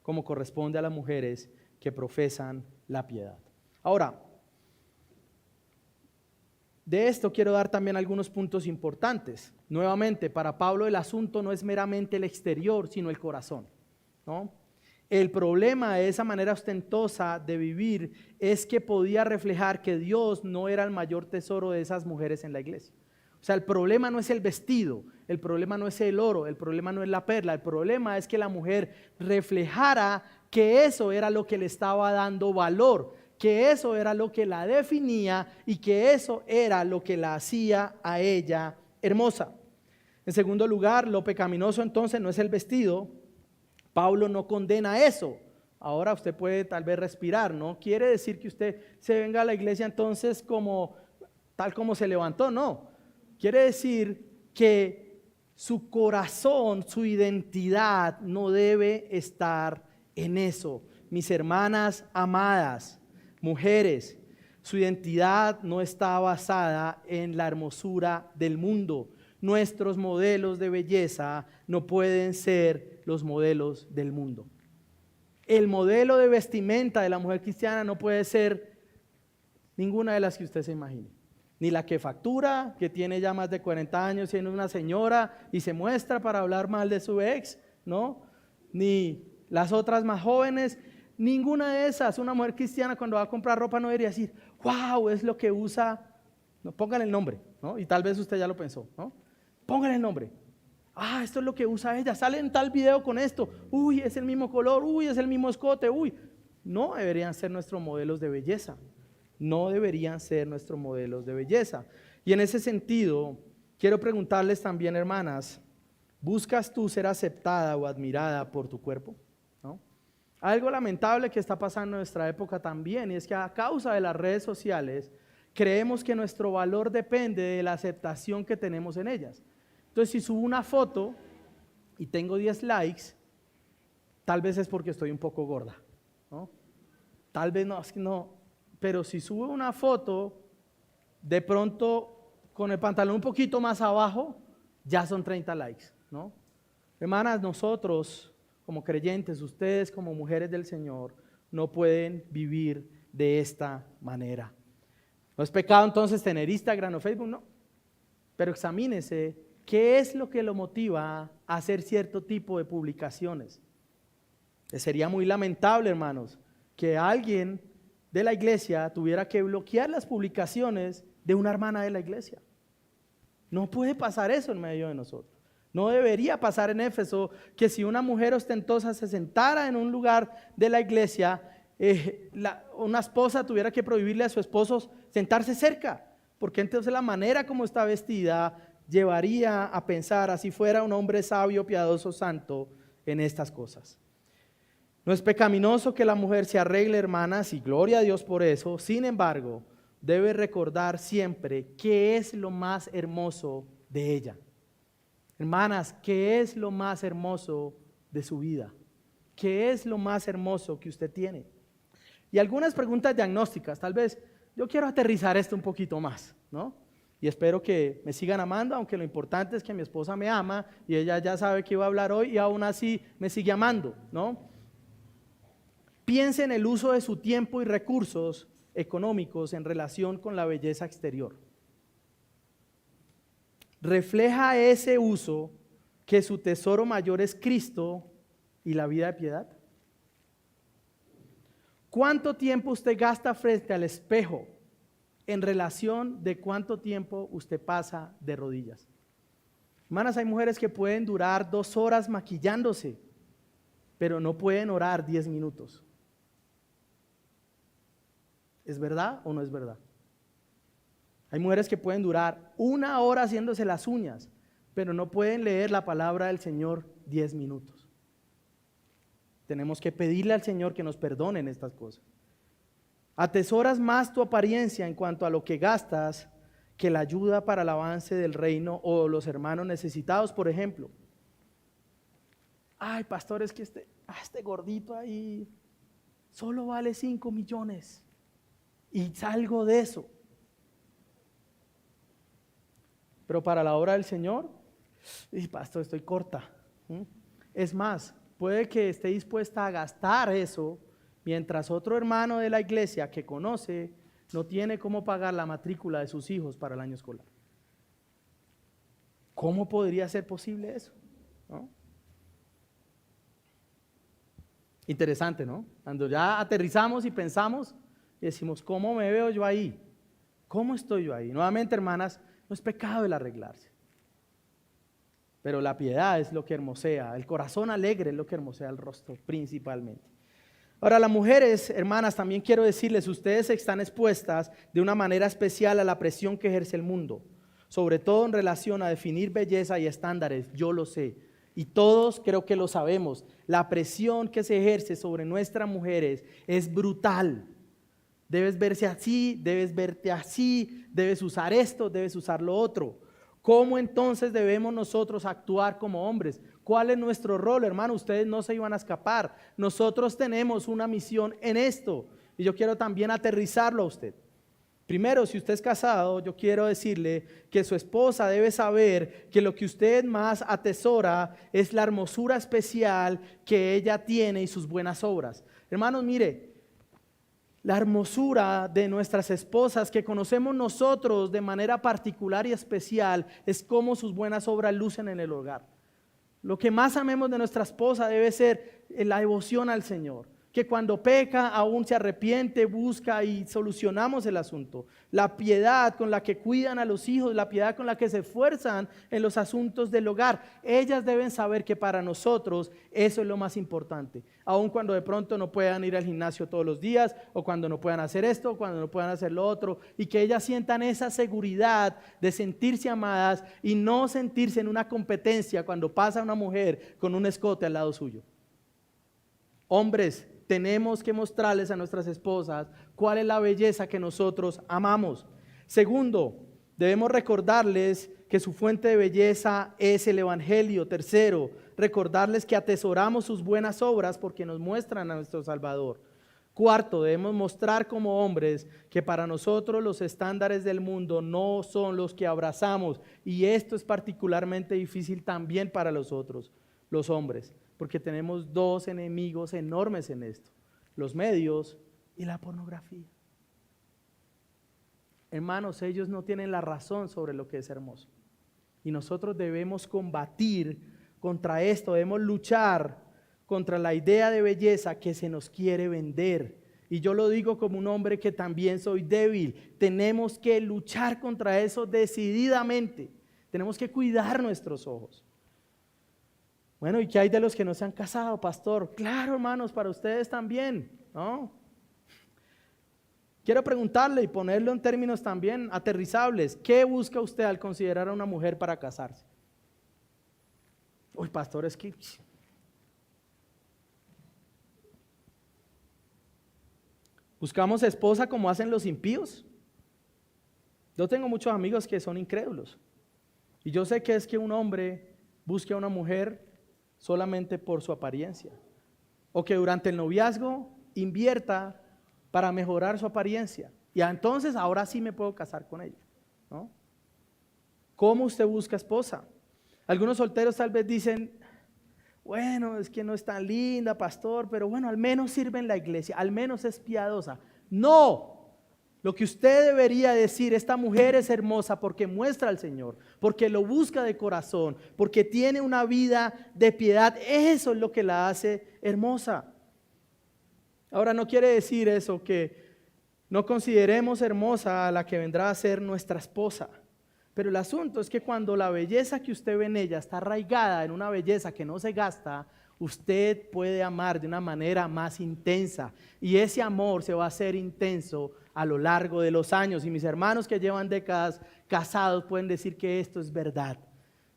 como corresponde a las mujeres que profesan la piedad. Ahora, de esto quiero dar también algunos puntos importantes. Nuevamente, para Pablo el asunto no es meramente el exterior, sino el corazón, ¿no? El problema de esa manera ostentosa de vivir es que podía reflejar que Dios no era el mayor tesoro de esas mujeres en la iglesia. O sea, el problema no es el vestido, el problema no es el oro, el problema no es la perla, el problema es que la mujer reflejara que eso era lo que le estaba dando valor, que eso era lo que la definía y que eso era lo que la hacía a ella hermosa. En segundo lugar, lo pecaminoso entonces no es el vestido. Pablo no condena eso. Ahora usted puede tal vez respirar, no quiere decir que usted se venga a la iglesia entonces como tal como se levantó, no. Quiere decir que su corazón, su identidad no debe estar en eso. Mis hermanas amadas, mujeres, su identidad no está basada en la hermosura del mundo. Nuestros modelos de belleza no pueden ser los modelos del mundo. El modelo de vestimenta de la mujer cristiana no puede ser ninguna de las que usted se imagine. Ni la que factura, que tiene ya más de 40 años, siendo una señora y se muestra para hablar mal de su ex, ¿no? Ni las otras más jóvenes, ninguna de esas. Una mujer cristiana cuando va a comprar ropa no debería decir, wow, es lo que usa, no, póngale el nombre, ¿no? Y tal vez usted ya lo pensó, ¿no? Póngale el nombre. Ah, esto es lo que usa ella, sale en tal video con esto, uy, es el mismo color, uy, es el mismo escote, uy. No deberían ser nuestros modelos de belleza. No deberían ser nuestros modelos de belleza. Y en ese sentido, quiero preguntarles también, hermanas, ¿buscas tú ser aceptada o admirada por tu cuerpo? ¿No? Algo lamentable que está pasando en nuestra época también, y es que a causa de las redes sociales, creemos que nuestro valor depende de la aceptación que tenemos en ellas. Entonces, si subo una foto y tengo 10 likes, tal vez es porque estoy un poco gorda, ¿no? Tal vez no, es que no. Pero si subo una foto, de pronto con el pantalón un poquito más abajo, ya son 30 likes, ¿no? Hermanas, nosotros como creyentes, ustedes como mujeres del Señor, no pueden vivir de esta manera. No es pecado entonces tener Instagram o Facebook, no. Pero examínese qué es lo que lo motiva a hacer cierto tipo de publicaciones. Sería muy lamentable, hermanos, que alguien de la iglesia tuviera que bloquear las publicaciones de una hermana de la iglesia. No puede pasar eso en medio de nosotros. No debería pasar en Éfeso que si una mujer ostentosa se sentara en un lugar de la iglesia, una esposa tuviera que prohibirle a su esposo sentarse cerca, porque entonces la manera como está vestida llevaría a pensar, así fuera un hombre sabio, piadoso, santo, en estas cosas. No es pecaminoso que la mujer se arregle, hermanas, y gloria a Dios por eso. Sin embargo, debe recordar siempre qué es lo más hermoso de ella. Hermanas, ¿qué es lo más hermoso de su vida? ¿Qué es lo más hermoso que usted tiene? Y algunas preguntas diagnósticas, tal vez yo quiero aterrizar esto un poquito más, ¿no? Y espero que me sigan amando, aunque lo importante es que mi esposa me ama y ella ya sabe que iba a hablar hoy y aún así me sigue amando, ¿no? Piense en el uso de su tiempo y recursos económicos en relación con la belleza exterior. ¿Refleja ese uso que su tesoro mayor es Cristo y la vida de piedad? ¿Cuánto tiempo usted gasta frente al espejo en relación de cuánto tiempo usted pasa de rodillas? Hermanas, hay mujeres que pueden durar 2 horas maquillándose, pero no pueden orar 10 minutos. ¿Es verdad o no es verdad? Hay mujeres que pueden durar 1 hora haciéndose las uñas, pero no pueden leer la palabra del Señor 10 minutos. Tenemos que pedirle al Señor que nos perdone en estas cosas. Atesoras más tu apariencia en cuanto a lo que gastas que la ayuda para el avance del reino o los hermanos necesitados, por ejemplo. Ay, pastor, es que este gordito ahí solo vale 5 millones y salgo de eso. Pero para la obra del Señor, pastor, estoy corta. Es más, puede que esté dispuesta a gastar eso mientras otro hermano de la iglesia que conoce no tiene cómo pagar la matrícula de sus hijos para el año escolar. ¿Cómo podría ser posible eso? ¿No? Interesante, ¿no? Cuando ya aterrizamos y pensamos y decimos, ¿cómo me veo yo ahí? ¿Cómo estoy yo ahí? Nuevamente, hermanas, No es pecado el arreglarse. Pero la piedad es lo que hermosea, el corazón alegre es lo que hermosea el rostro principalmente. Ahora, las mujeres, hermanas, también quiero decirles, ustedes están expuestas de una manera especial a la presión que ejerce el mundo, sobre todo en relación a definir belleza y estándares, yo lo sé. Y todos creo que lo sabemos, la presión que se ejerce sobre nuestras mujeres es brutal. Debes verse así, debes verte así, debes usar esto, debes usar lo otro. ¿Cómo entonces debemos nosotros actuar como hombres? ¿Cuál es nuestro rol, hermano? Ustedes no se iban a escapar. Nosotros tenemos una misión en esto. Y yo quiero también aterrizarlo a usted. Primero, si usted es casado, yo quiero decirle que su esposa debe saber que lo que usted más atesora es la hermosura especial que ella tiene y sus buenas obras. Hermanos, mire, la hermosura de nuestras esposas que conocemos nosotros de manera particular y especial es cómo sus buenas obras lucen en el hogar. Lo que más amemos de nuestra esposa debe ser la devoción al Señor. Que cuando peca aún se arrepiente, busca y solucionamos el asunto. La piedad con la que cuidan a los hijos, la piedad con la que se esfuerzan en los asuntos del hogar. Ellas deben saber que para nosotros eso es lo más importante. Aun cuando de pronto no puedan ir al gimnasio todos los días, o cuando no puedan hacer esto, o cuando no puedan hacer lo otro. Y que ellas sientan esa seguridad de sentirse amadas y no sentirse en una competencia cuando pasa una mujer con un escote al lado suyo. Hombres, tenemos que mostrarles a nuestras esposas cuál es la belleza que nosotros amamos. Segundo, debemos recordarles que su fuente de belleza es el Evangelio. Tercero, recordarles que atesoramos sus buenas obras porque nos muestran a nuestro Salvador. Cuarto, debemos mostrar como hombres que para nosotros los estándares del mundo no son los que abrazamos, y esto es particularmente difícil también para los otros, los hombres, porque tenemos dos enemigos enormes en esto: los medios y la pornografía. Hermanos, ellos no tienen la razón sobre lo que es hermoso, y nosotros debemos combatir contra esto, debemos luchar contra la idea de belleza que se nos quiere vender. Y yo lo digo como un hombre que también soy débil. Tenemos que luchar contra eso decididamente. Tenemos que cuidar nuestros ojos. Bueno, ¿y qué hay de los que no se han casado, pastor? Claro, hermanos, para ustedes también, ¿no? Quiero preguntarle y ponerlo en términos también aterrizables. ¿Qué busca usted al considerar a una mujer para casarse? Uy, pastor, es que... ¿Buscamos esposa como hacen los impíos? Yo tengo muchos amigos que son incrédulos. Y yo sé que es que un hombre busque a una mujer solamente por su apariencia, o que durante el noviazgo invierta para mejorar su apariencia, y entonces ahora sí me puedo casar con ella, ¿no? ¿Cómo usted busca esposa? Algunos solteros tal vez dicen: bueno, es que no es tan linda, pastor, pero bueno, al menos sirve en la iglesia, al menos es piadosa. No. Lo que usted debería decir: esta mujer es hermosa porque muestra al Señor, porque lo busca de corazón, porque tiene una vida de piedad. Eso es lo que la hace hermosa. Ahora, no quiere decir eso que no consideremos hermosa a la que vendrá a ser nuestra esposa. Pero el asunto es que cuando la belleza que usted ve en ella está arraigada en una belleza que no se gasta, usted puede amar de una manera más intensa, y ese amor se va a hacer intenso a lo largo de los años. Y mis hermanos que llevan décadas casados pueden decir que esto es verdad.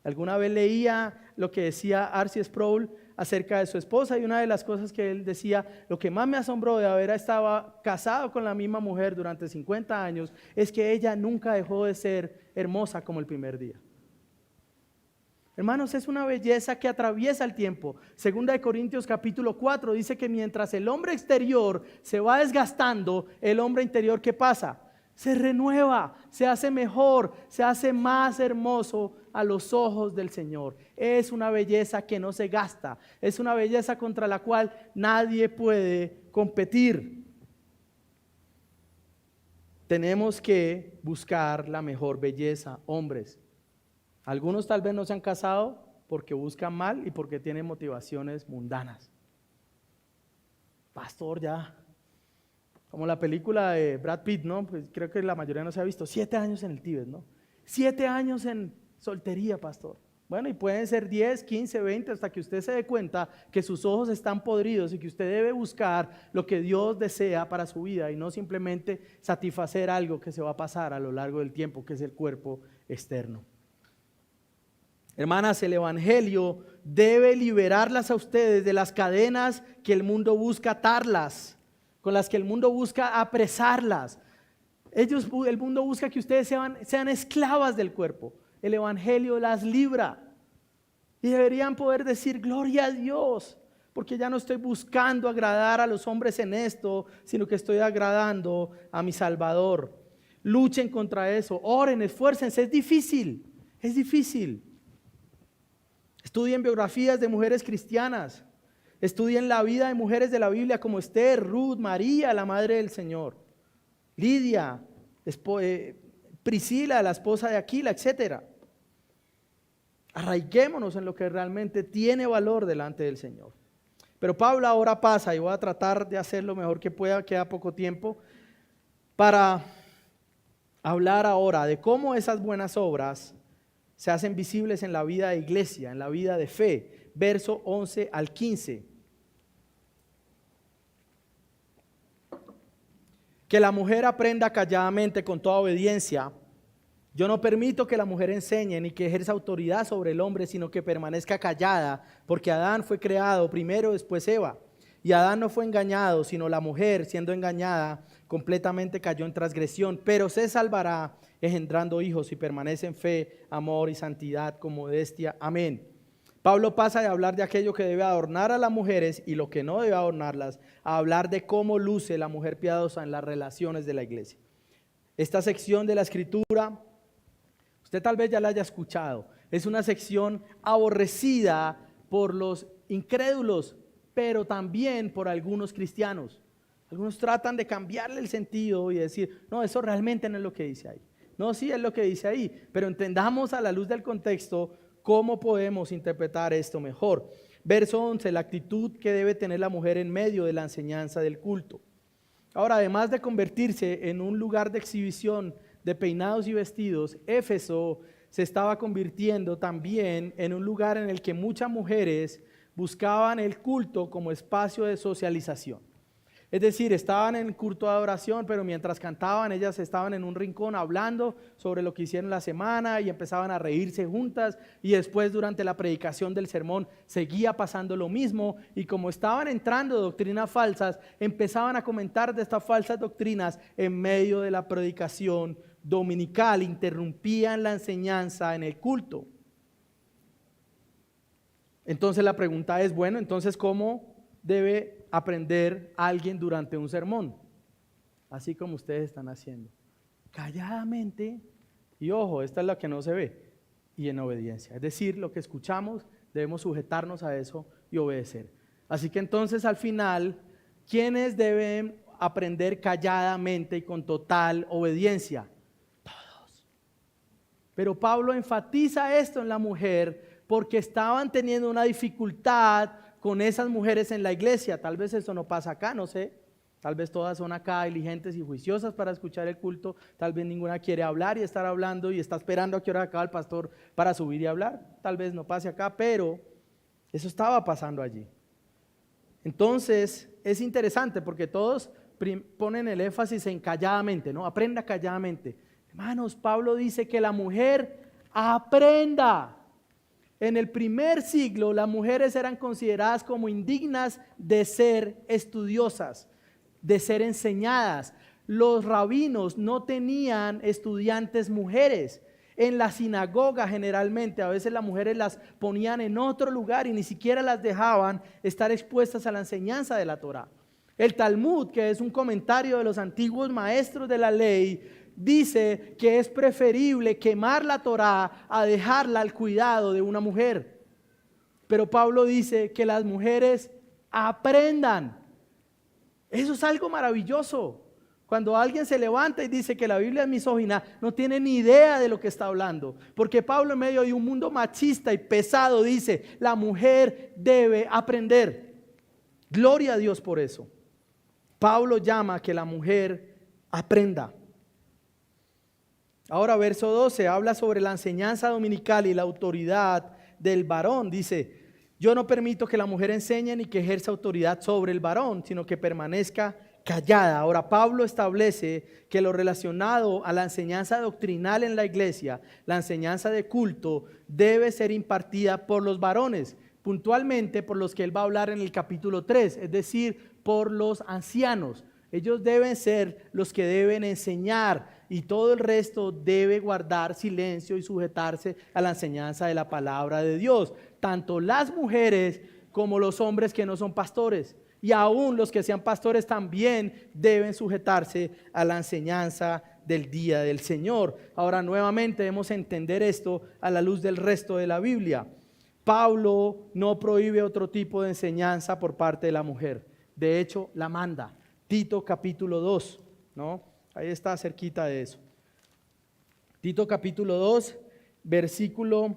Alguna vez leía lo que decía R.C. Sproul acerca de su esposa, y una de las cosas que él decía: lo que más me asombró de haber estado casado con la misma mujer durante 50 años es que ella nunca dejó de ser hermosa como el primer día. Hermanos, es una belleza que atraviesa el tiempo. Segunda de Corintios capítulo 4 dice que mientras el hombre exterior se va desgastando, el hombre interior, ¿qué pasa? Se renueva, se hace mejor, se hace más hermoso a los ojos del Señor. Es una belleza que no se gasta, es una belleza contra la cual nadie puede competir. Tenemos que buscar la mejor belleza, hombres. Algunos tal vez no se han casado porque buscan mal y porque tienen motivaciones mundanas. Pastor, ya, como la película de Brad Pitt, ¿no? Pues creo que la mayoría no se ha visto, 7 años en el Tíbet, ¿no? 7 años en soltería, pastor. Bueno, y pueden ser 10, 15, 20, hasta que usted se dé cuenta que sus ojos están podridos y que usted debe buscar lo que Dios desea para su vida y no simplemente satisfacer algo que se va a pasar a lo largo del tiempo, que es el cuerpo externo. Hermanas, el evangelio debe liberarlas a ustedes de las cadenas que el mundo busca atarlas, con las que el mundo busca apresarlas. El mundo busca que ustedes sean esclavas del cuerpo. El evangelio las libra y deberían poder decir gloria a Dios, porque ya no estoy buscando agradar a los hombres en esto, sino que estoy agradando a mi Salvador. Luchen contra eso, oren, esfuércense, es difícil. Estudien biografías de mujeres cristianas, estudien la vida de mujeres de la Biblia como Esther, Ruth, María, la madre del Señor, Lidia, Priscila, la esposa de Aquila, etc. Arraiguémonos en lo que realmente tiene valor delante del Señor. Pero Pablo ahora pasa, y voy a tratar de hacer lo mejor que pueda, queda poco tiempo, para hablar ahora de cómo esas buenas obras se hacen visibles en la vida de iglesia, en la vida de fe. Verso 11 al 15. Que la mujer aprenda calladamente con toda obediencia. Yo no permito que la mujer enseñe ni que ejerza autoridad sobre el hombre, sino que permanezca callada, porque Adán fue creado primero, después Eva. Y Adán no fue engañado, sino la mujer, siendo engañada, completamente cayó en transgresión, pero se salvará engendrando hijos si permanece en fe, amor y santidad con modestia. Amén. Pablo pasa de hablar de aquello que debe adornar a las mujeres y lo que no debe adornarlas, a hablar de cómo luce la mujer piadosa en las relaciones de la iglesia. Esta sección de la escritura, usted tal vez ya la haya escuchado, es una sección aborrecida por los incrédulos, pero también por algunos cristianos. Algunos tratan de cambiarle el sentido y decir, no, eso realmente no es lo que dice ahí. No, sí es lo que dice ahí, pero entendamos a la luz del contexto cómo podemos interpretar esto mejor. Verso 11, la actitud que debe tener la mujer en medio de la enseñanza del culto. Ahora, además de convertirse en un lugar de exhibición de peinados y vestidos, Éfeso se estaba convirtiendo también en un lugar en el que muchas mujeres buscaban el culto como espacio de socialización. Es decir, estaban en culto de adoración, pero mientras cantaban, ellas estaban en un rincón hablando sobre lo que hicieron la semana y empezaban a reírse juntas, y después durante la predicación del sermón seguía pasando lo mismo, y como estaban entrando doctrinas falsas, empezaban a comentar de estas falsas doctrinas en medio de la predicación dominical, interrumpían la enseñanza en el culto. Entonces la pregunta es, bueno, entonces ¿cómo debe aprender alguien durante un sermón? Así como ustedes están haciendo, calladamente, y ojo, esta es la que no se ve, y en obediencia. Es decir, lo que escuchamos debemos sujetarnos a eso y obedecer. Así que entonces al final, ¿quiénes deben aprender calladamente y con total obediencia? Todos. Pero Pablo enfatiza esto en la mujer porque estaban teniendo una dificultad con esas mujeres en la iglesia. Tal vez eso no pasa acá, no sé. Tal vez todas son acá diligentes y juiciosas para escuchar el culto. Tal vez ninguna quiere hablar y estar hablando y está esperando a que hora acaba el pastor para subir y hablar. Tal vez no pase acá, pero eso estaba pasando allí. Entonces es interesante porque todos ponen el énfasis en calladamente, ¿no? Aprenda calladamente. Hermanos, Pablo dice que la mujer aprenda. En el primer siglo, las mujeres eran consideradas como indignas de ser estudiosas, de ser enseñadas. Los rabinos no tenían estudiantes mujeres. En la sinagoga generalmente, a veces las mujeres las ponían en otro lugar y ni siquiera las dejaban estar expuestas a la enseñanza de la Torá. El Talmud, que es un comentario de los antiguos maestros de la ley, dice que es preferible quemar la Torá a dejarla al cuidado de una mujer. Pero Pablo dice que las mujeres aprendan. Eso es algo maravilloso. Cuando alguien se levanta y dice que la Biblia es misógina, no tiene ni idea de lo que está hablando. Porque Pablo, en medio de un mundo machista y pesado, dice, la mujer debe aprender. Gloria a Dios por eso. Pablo llama a que la mujer aprenda. Ahora, verso 12, habla sobre la enseñanza dominical y la autoridad del varón. Dice, yo no permito que la mujer enseñe ni que ejerza autoridad sobre el varón, sino que permanezca callada. Ahora, Pablo establece que lo relacionado a la enseñanza doctrinal en la iglesia, la enseñanza de culto, debe ser impartida por los varones, puntualmente por los que él va a hablar en el capítulo 3, es decir, por los ancianos. Ellos deben ser los que deben enseñar y todo el resto debe guardar silencio y sujetarse a la enseñanza de la palabra de Dios. Tanto las mujeres como los hombres que no son pastores. Y aún los que sean pastores también deben sujetarse a la enseñanza del día del Señor. Ahora nuevamente debemos entender esto a la luz del resto de la Biblia. Pablo no prohíbe otro tipo de enseñanza por parte de la mujer. De hecho, la manda. Tito capítulo 2, ¿no? Ahí está cerquita de eso. Tito capítulo 2, versículo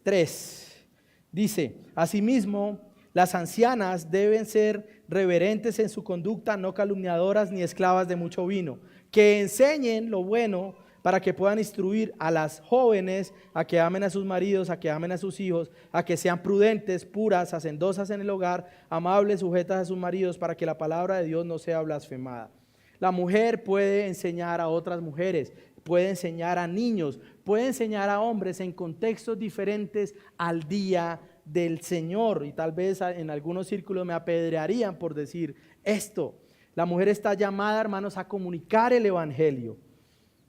3. Dice, asimismo, las ancianas deben ser reverentes en su conducta, no calumniadoras ni esclavas de mucho vino, que enseñen lo bueno para que puedan instruir a las jóvenes a que amen a sus maridos, a que amen a sus hijos, a que sean prudentes, puras, hacendosas en el hogar, amables, sujetas a sus maridos, para que la palabra de Dios no sea blasfemada. La mujer puede enseñar a otras mujeres, puede enseñar a niños, puede enseñar a hombres en contextos diferentes al día del Señor. Y tal vez en algunos círculos me apedrearían por decir esto. La mujer está llamada, hermanos, a comunicar el evangelio.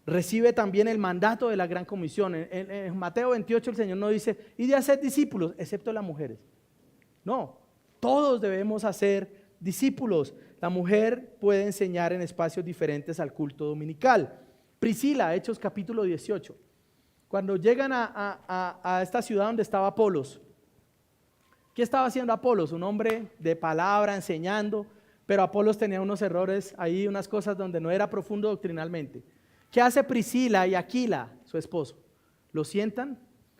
Recibe también el mandato de la gran comisión. En Mateo 28 el Señor no dice, y de hacer discípulos, excepto las mujeres. No, todos debemos hacer discípulos. La mujer puede enseñar en espacios diferentes al culto dominical. Priscila, Hechos capítulo 18. Cuando llegan a esta ciudad donde estaba Apolos, ¿qué estaba haciendo Apolos? Un hombre de palabra, enseñando, pero Apolos tenía unos errores ahí, unas cosas donde no era profundo doctrinalmente. ¿Qué hace Priscila y Aquila, su esposo? Lo sientan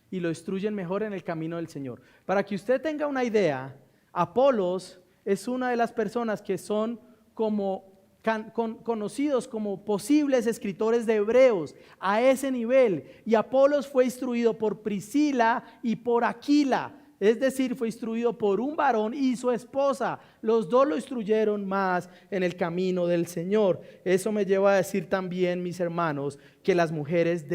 y lo instruyen mejor en el camino del Señor. Para que usted tenga una idea, Apolos es una de las personas que son conocidos como posibles escritores de Hebreos a ese nivel. Y Apolos fue instruido por Priscila y por Aquila. Es decir, fue instruido por un varón y su esposa. Los dos lo instruyeron más en el camino del Señor. Eso me lleva a decir también, mis hermanos, que las mujeres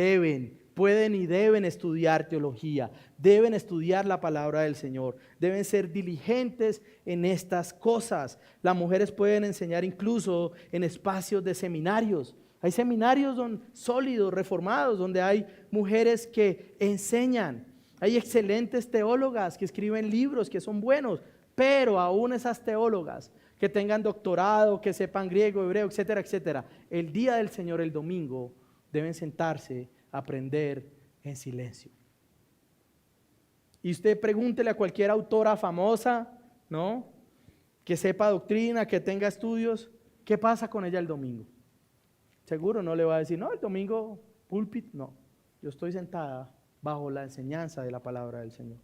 pueden y deben estudiar teología, deben estudiar la palabra del Señor, deben ser diligentes en estas cosas. Las mujeres pueden enseñar incluso en espacios de seminarios. Hay seminarios sólidos, reformados, donde hay mujeres que enseñan. Hay excelentes teólogas que escriben libros que son buenos, pero aún esas teólogas que tengan doctorado, que sepan griego, hebreo, etcétera, etcétera, el día del Señor, el domingo, deben sentarse a aprender en silencio. Y usted pregúntele a cualquier autora famosa, ¿no?, que sepa doctrina, que tenga estudios, ¿qué pasa con ella el domingo? Seguro no le va a decir, no, el domingo púlpito, no, yo estoy sentada bajo la enseñanza de la palabra del Señor.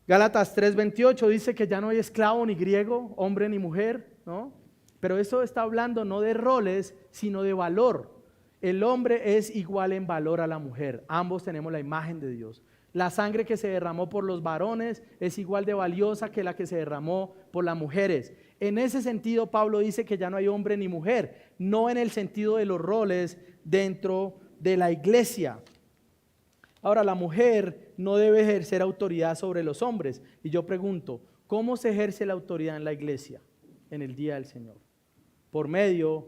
Gálatas 3:28 dice que ya no hay esclavo ni griego, hombre ni mujer, ¿no? Pero eso está hablando no de roles, sino de valor. El hombre es igual en valor a la mujer. Ambos tenemos la imagen de Dios. La sangre que se derramó por los varones es igual de valiosa que la que se derramó por las mujeres. En ese sentido, Pablo dice que ya no hay hombre ni mujer, no en el sentido de los roles dentro de la iglesia. Ahora, la mujer no debe ejercer autoridad sobre los hombres. Y yo pregunto, ¿cómo se ejerce la autoridad en la iglesia en el día del Señor? Por medio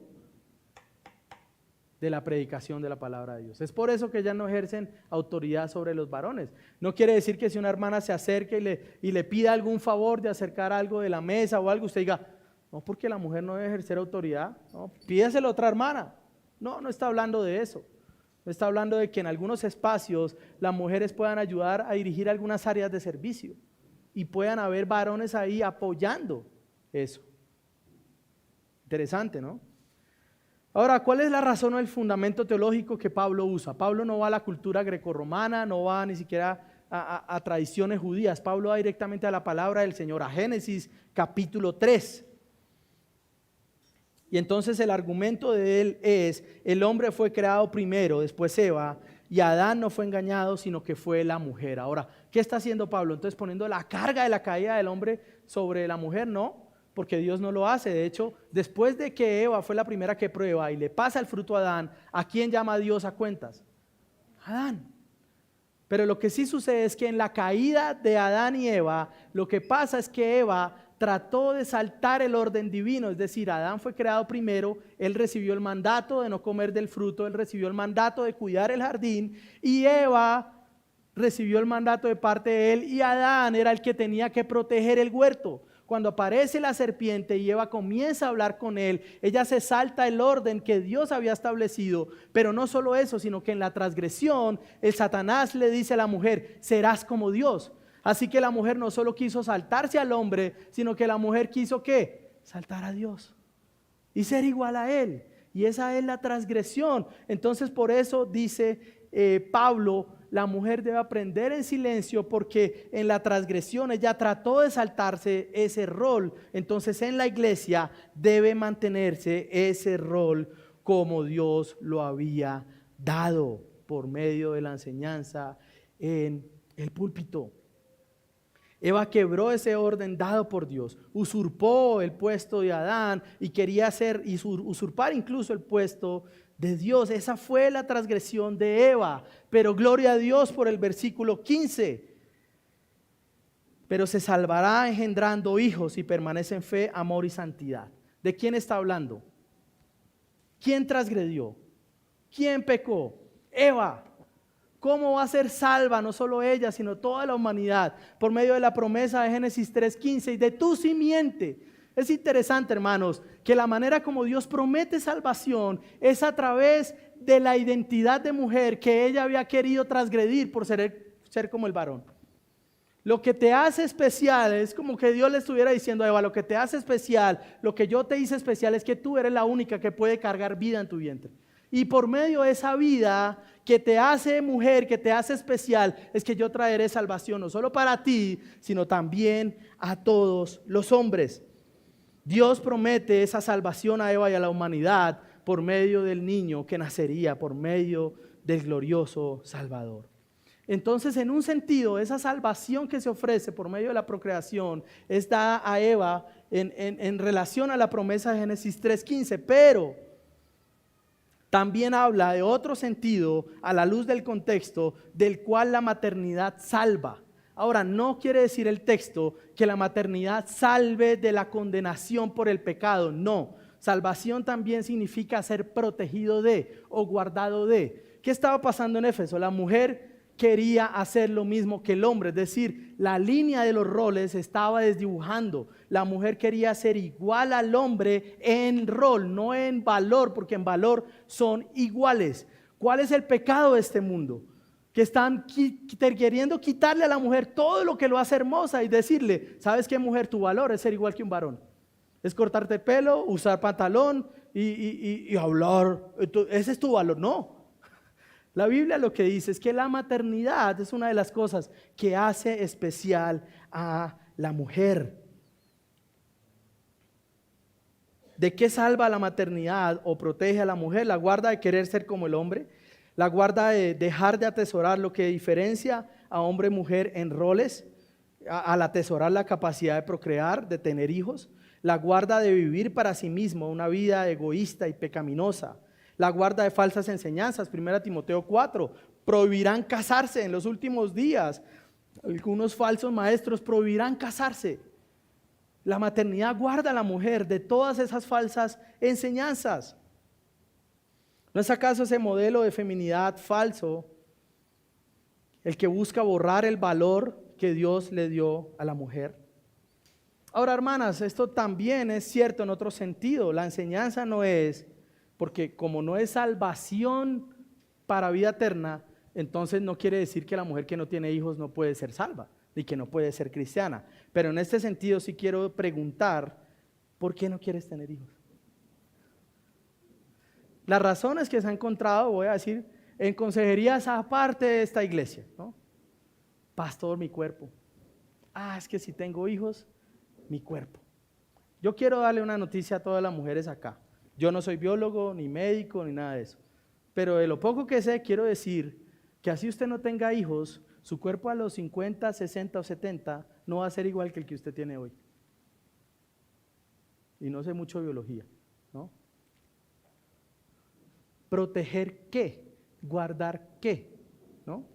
de la predicación de la palabra de Dios. Es por eso que ya no ejercen autoridad sobre los varones. No quiere decir que si una hermana se acerque y le pida algún favor de acercar algo de la mesa o algo, usted diga, no, porque la mujer no debe ejercer autoridad. No, pídaselo a otra hermana. No está hablando de eso. Está hablando de que en algunos espacios las mujeres puedan ayudar a dirigir algunas áreas de servicio y puedan haber varones ahí apoyando eso. Interesante, ¿no? Ahora, ¿cuál es la razón o el fundamento teológico que Pablo usa? Pablo no va a la cultura grecorromana, no va ni siquiera a tradiciones judías. Pablo va directamente a la palabra del Señor, a Génesis capítulo 3. Y entonces el argumento de él es, el hombre fue creado primero, después Eva, y Adán no fue engañado, sino que fue la mujer. Ahora, ¿qué está haciendo Pablo? Entonces poniendo la carga de la caída del hombre sobre la mujer, no, porque Dios no lo hace. De hecho, después de que Eva fue la primera que prueba y le pasa el fruto a Adán, ¿a quién llama Dios a cuentas? Adán. Pero lo que sí sucede es que en la caída de Adán y Eva, lo que pasa es que Eva trató de saltar el orden divino, es decir, Adán fue creado primero, él recibió el mandato de no comer del fruto, él recibió el mandato de cuidar el jardín, y Eva recibió el mandato de parte de él, y Adán era el que tenía que proteger el huerto. Cuando aparece la serpiente y Eva comienza a hablar con él, ella se salta el orden que Dios había establecido, pero no solo eso, sino que en la transgresión, el Satanás le dice a la mujer, serás como Dios. Así que la mujer no solo quiso saltarse al hombre, sino que la mujer quiso ¿qué? Saltar a Dios y ser igual a Él. Y esa es la transgresión. Entonces por eso dice Pablo, la mujer debe aprender en silencio porque en la transgresión ella trató de saltarse ese rol. Entonces en la iglesia debe mantenerse ese rol como Dios lo había dado por medio de la enseñanza en el púlpito. Eva quebró ese orden dado por Dios, usurpó el puesto de Adán y quería usurpar incluso el puesto de Dios. Esa fue la transgresión de Eva, pero gloria a Dios por el versículo 15. Pero se salvará engendrando hijos y permanece en fe, amor y santidad. ¿De quién está hablando? ¿Quién transgredió? ¿Quién pecó? Eva. ¿Cómo va a ser salva no solo ella, sino toda la humanidad? Por medio de la promesa de Génesis 3:15 y de tu simiente. Es interesante, hermanos, que la manera como Dios promete salvación es a través de la identidad de mujer que ella había querido transgredir por ser como el varón. Lo que te hace especial es como que Dios le estuviera diciendo a Eva, lo que te hace especial, lo que yo te hice especial es que tú eres la única que puede cargar vida en tu vientre. Y por medio de esa vida que te hace mujer, que te hace especial, es que yo traeré salvación no solo para ti, sino también a todos los hombres. Dios promete esa salvación a Eva y a la humanidad por medio del niño que nacería, por medio del glorioso Salvador. Entonces, en un sentido, esa salvación que se ofrece por medio de la procreación es dada a Eva en relación a la promesa de Génesis 3:15, pero también habla de otro sentido a la luz del contexto del cual la maternidad salva. Ahora, no quiere decir el texto que la maternidad salve de la condenación por el pecado, no. Salvación también significa ser protegido de o guardado de. ¿Qué estaba pasando en Éfeso? La mujer quería hacer lo mismo que el hombre, es decir, la línea de los roles se estaba desdibujando. La mujer quería ser igual al hombre en rol, no en valor, porque en valor son iguales. ¿Cuál es el pecado de este mundo? Que están queriendo quitarle a la mujer todo lo que lo hace hermosa y decirle, ¿sabes qué, mujer? Tu valor es ser igual que un varón. Es cortarte el pelo, usar pantalón y hablar. Ese es tu valor. No. La Biblia lo que dice es que la maternidad es una de las cosas que hace especial a la mujer. ¿De qué salva la maternidad o protege a la mujer? La guarda de querer ser como el hombre, la guarda de dejar de atesorar lo que diferencia a hombre y mujer en roles, al atesorar la capacidad de procrear, de tener hijos, la guarda de vivir para sí mismo una vida egoísta y pecaminosa. La guarda de falsas enseñanzas, 1 Timoteo 4, prohibirán casarse en los últimos días. Algunos falsos maestros prohibirán casarse. La maternidad guarda a la mujer de todas esas falsas enseñanzas. ¿No es acaso ese modelo de feminidad falso el que busca borrar el valor que Dios le dio a la mujer? Ahora, hermanas, esto también es cierto en otro sentido. La enseñanza no es, porque como no es salvación para vida eterna, entonces no quiere decir que la mujer que no tiene hijos no puede ser salva, ni que no puede ser cristiana. Pero en este sentido sí quiero preguntar, ¿por qué no quieres tener hijos? Las razones que se han encontrado, voy a decir, en consejerías aparte de esta iglesia, ¿no? Pastor, mi cuerpo. Es que si tengo hijos, mi cuerpo. Yo quiero darle una noticia a todas las mujeres acá. Yo no soy biólogo, ni médico, ni nada de eso. Pero de lo poco que sé, quiero decir que así usted no tenga hijos, su cuerpo a los 50, 60 o 70 no va a ser igual que el que usted tiene hoy. Y no sé mucho de biología, ¿no? ¿Proteger qué? ¿Guardar qué? ¿No?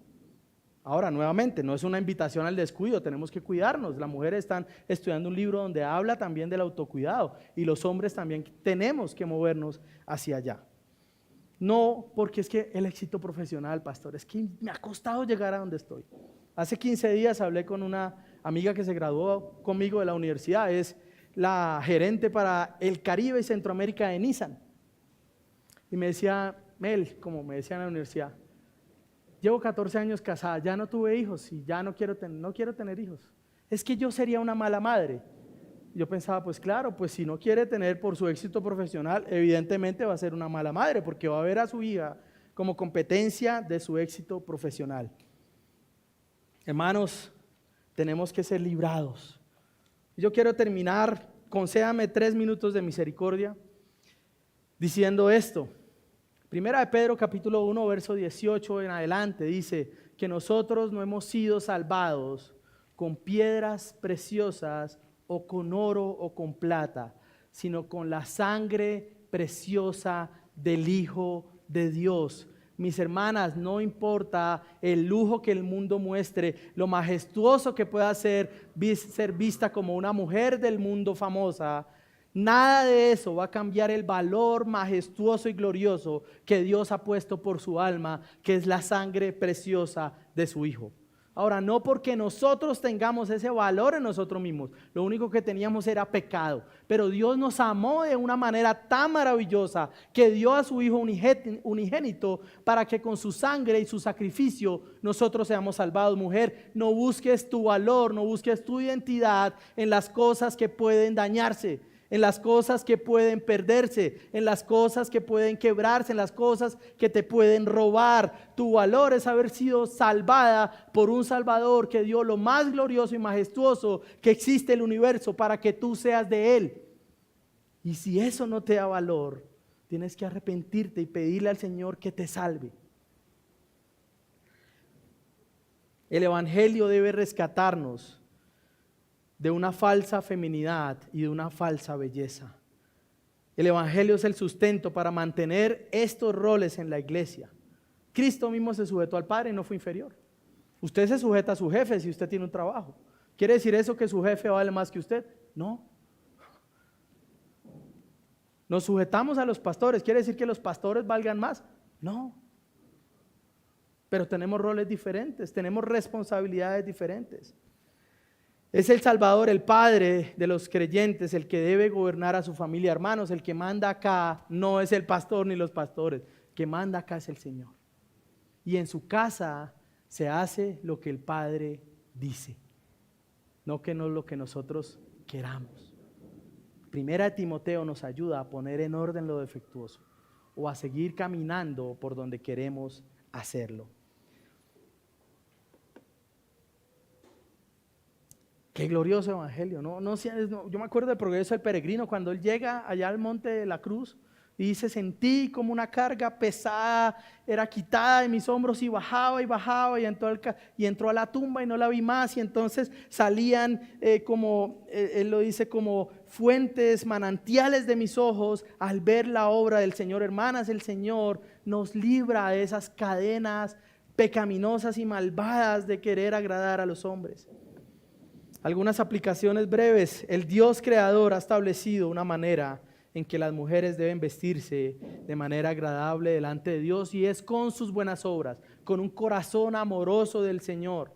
Ahora, nuevamente, no es una invitación al descuido, tenemos que cuidarnos. Las mujeres están estudiando un libro donde habla también del autocuidado y los hombres también tenemos que movernos hacia allá. No, porque es que el éxito profesional, pastor, es que me ha costado llegar a donde estoy. Hace 15 días hablé con una amiga que se graduó conmigo de la universidad, es la gerente para el Caribe y Centroamérica de Nissan. Y me decía, Mel, como me decía en la universidad, llevo 14 años casada, ya no tuve hijos y ya no quiero tener hijos. Es que yo sería una mala madre. Yo pensaba, pues claro, pues si no quiere tener por su éxito profesional, evidentemente va a ser una mala madre, porque va a ver a su hija como competencia de su éxito profesional. Hermanos, tenemos que ser librados. Yo quiero terminar, concédame 3 minutos de misericordia, diciendo esto. Primera de Pedro capítulo 1, verso 18 en adelante, dice que nosotros no hemos sido salvados con piedras preciosas o con oro o con plata, sino con la sangre preciosa del Hijo de Dios. Mis hermanas, no importa el lujo que el mundo muestre, lo majestuoso que pueda ser vista como una mujer del mundo famosa, nada de eso va a cambiar el valor majestuoso y glorioso que Dios ha puesto por su alma, que es la sangre preciosa de su Hijo. Ahora, no porque nosotros tengamos ese valor en nosotros mismos, lo único que teníamos era pecado, pero Dios nos amó de una manera tan maravillosa que dio a su Hijo unigénito para que con su sangre y su sacrificio nosotros seamos salvados. Mujer, no busques tu valor, no busques tu identidad en las cosas que pueden dañarse, en las cosas que pueden perderse, en las cosas que pueden quebrarse, en las cosas que te pueden robar. Tu valor es haber sido salvada por un Salvador que dio lo más glorioso y majestuoso que existe en el universo para que tú seas de Él. Y si eso no te da valor, tienes que arrepentirte y pedirle al Señor que te salve. El Evangelio debe rescatarnos de una falsa feminidad y de una falsa belleza. El Evangelio es el sustento para mantener estos roles en la iglesia. Cristo mismo se sujetó al Padre y no fue inferior. Usted se sujeta a su jefe si usted tiene un trabajo. ¿Quiere decir eso que su jefe vale más que usted? No. Nos sujetamos a los pastores. ¿Quiere decir que los pastores valgan más? No. Pero tenemos roles diferentes, tenemos responsabilidades diferentes. Es el Salvador, el Padre de los creyentes, el que debe gobernar a su familia. Hermanos, el que manda acá no es el pastor ni los pastores. El que manda acá es el Señor. Y en su casa se hace lo que el Padre dice, no lo que nosotros queramos. Primera de Timoteo nos ayuda a poner en orden lo defectuoso o a seguir caminando por donde queremos hacerlo. Qué glorioso evangelio, yo me acuerdo del progreso del peregrino cuando él llega allá al monte de la cruz y dice, sentí como una carga pesada era quitada de mis hombros y bajaba y entró a la tumba y no la vi más, y entonces salían él lo dice, como fuentes, manantiales de mis ojos al ver la obra del Señor. Hermanas, el Señor nos libra de esas cadenas pecaminosas y malvadas de querer agradar a los hombres. Algunas aplicaciones breves. El Dios creador ha establecido una manera en que las mujeres deben vestirse de manera agradable delante de Dios, y es con sus buenas obras, con un corazón amoroso del Señor.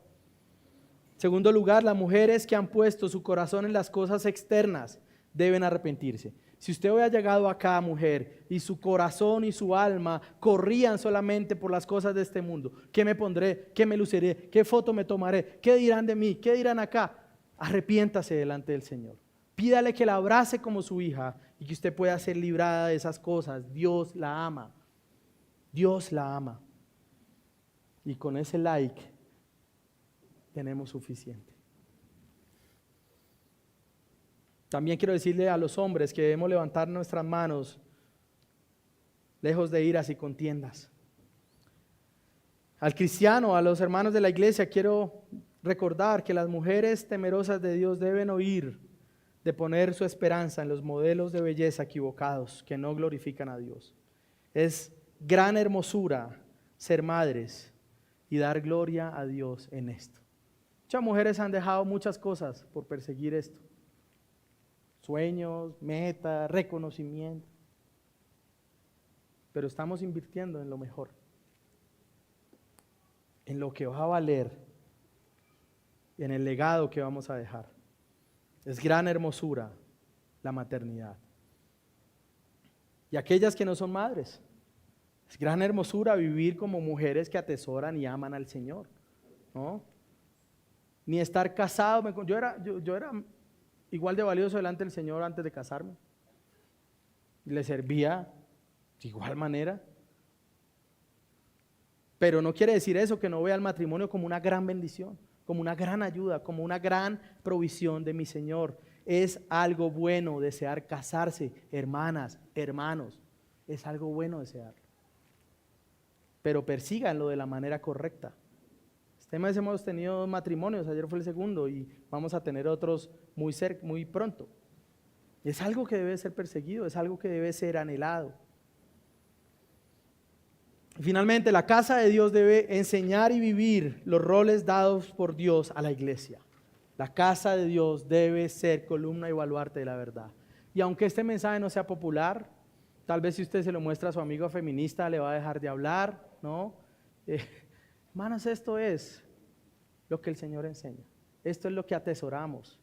En segundo lugar, las mujeres que han puesto su corazón en las cosas externas deben arrepentirse. Si usted hubiera llegado acá, mujer, y su corazón y su alma corrían solamente por las cosas de este mundo, ¿qué me pondré? ¿Qué me luciré? ¿Qué foto me tomaré? ¿Qué dirán de mí? ¿Qué dirán acá? Arrepiéntase delante del Señor. Pídale que la abrace como su hija y que usted pueda ser librada de esas cosas. Dios la ama. Dios la ama. Y con ese like tenemos suficiente. También quiero decirle a los hombres que debemos levantar nuestras manos lejos de iras y contiendas. Al cristiano, a los hermanos de la iglesia, quiero recordar que las mujeres temerosas de Dios deben oír de poner su esperanza en los modelos de belleza equivocados que no glorifican a Dios. Es gran hermosura ser madres y dar gloria a Dios en esto. Muchas mujeres han dejado muchas cosas por perseguir esto. Sueños, metas, reconocimiento. Pero estamos invirtiendo en lo mejor, en lo que va a valer, en el legado que vamos a dejar. Es gran hermosura la maternidad. Y aquellas que no son madres, es gran hermosura vivir como mujeres que atesoran y aman al Señor, ¿no? Ni estar casado. Yo era igual de valioso delante del Señor antes de casarme. Le servía de igual manera. Pero no quiere decir eso que no vea el matrimonio como una gran bendición, como una gran ayuda, como una gran provisión de mi Señor. Es algo bueno desear casarse, hermanas, hermanos. Es algo bueno desearlo. Pero persíganlo de la manera correcta. Este mes hemos tenido 2 matrimonios, ayer fue el segundo y vamos a tener otros muy pronto. Es algo que debe ser perseguido, es algo que debe ser anhelado. Finalmente, la casa de Dios debe enseñar y vivir los roles dados por Dios a la iglesia. La casa de Dios debe ser columna y baluarte de la verdad. Y aunque este mensaje no sea popular, tal vez si usted se lo muestra a su amigo feminista le va a dejar de hablar, ¿no? Hermanos, esto es lo que el Señor enseña. Esto es lo que atesoramos.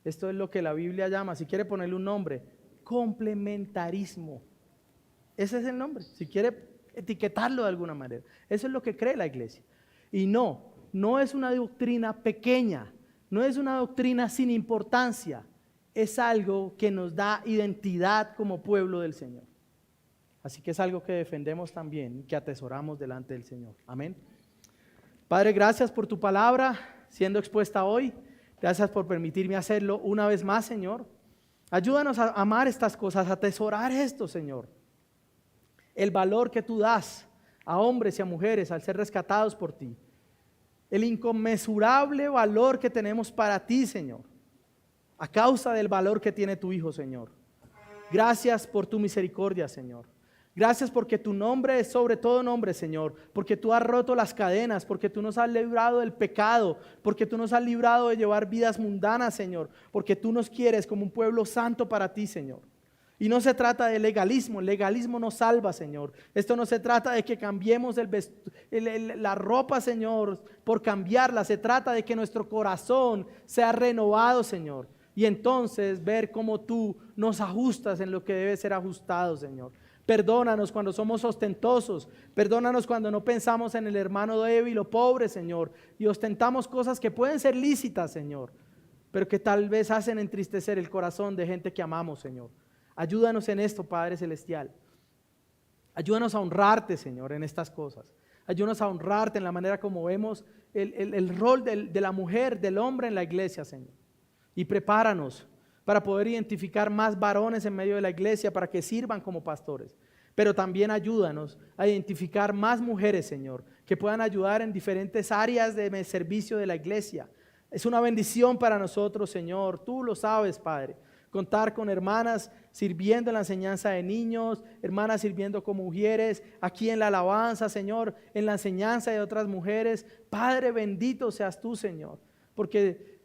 Esto es lo que la Biblia llama, si quiere ponerle un nombre, complementarismo. Ese es el nombre, si quiere etiquetarlo de alguna manera. Eso es lo que cree la iglesia. Y no es una doctrina pequeña, no es una doctrina sin importancia, es algo que nos da identidad como pueblo del Señor. Así que es algo que defendemos también y que atesoramos delante del Señor. Amén. Padre, gracias por tu palabra siendo expuesta hoy. Gracias por permitirme hacerlo una vez más, Señor. Ayúdanos a amar estas cosas, a atesorar esto, Señor. El valor que tú das a hombres y a mujeres al ser rescatados por ti. El inconmensurable valor que tenemos para ti, Señor, a causa del valor que tiene tu Hijo, Señor. Gracias por tu misericordia, Señor. Gracias porque tu nombre es sobre todo nombre, Señor, porque tú has roto las cadenas, porque tú nos has librado del pecado, porque tú nos has librado de llevar vidas mundanas, Señor, porque tú nos quieres como un pueblo santo para ti, Señor. Y no se trata de legalismo, el legalismo nos salva, Señor. Esto no se trata de que cambiemos la ropa, Señor, por cambiarla. Se trata de que nuestro corazón sea renovado, Señor. Y entonces ver cómo tú nos ajustas en lo que debe ser ajustado, Señor. Perdónanos cuando somos ostentosos. Perdónanos cuando no pensamos en el hermano débil o pobre, Señor. Y ostentamos cosas que pueden ser lícitas, Señor, pero que tal vez hacen entristecer el corazón de gente que amamos, Señor. Ayúdanos en esto, Padre Celestial. Ayúdanos a honrarte, Señor, en estas cosas. Ayúdanos a honrarte en la manera como vemos el rol de la mujer, del hombre en la iglesia, Señor. Y prepáranos para poder identificar más varones en medio de la iglesia para que sirvan como pastores. Pero también ayúdanos a identificar más mujeres, Señor, que puedan ayudar en diferentes áreas de servicio de la iglesia. Es una bendición para nosotros, Señor. Tú lo sabes, Padre. Contar con hermanas sirviendo en la enseñanza de niños, hermanas sirviendo como mujeres, aquí en la alabanza, Señor, en la enseñanza de otras mujeres. Padre, bendito seas tú, Señor, porque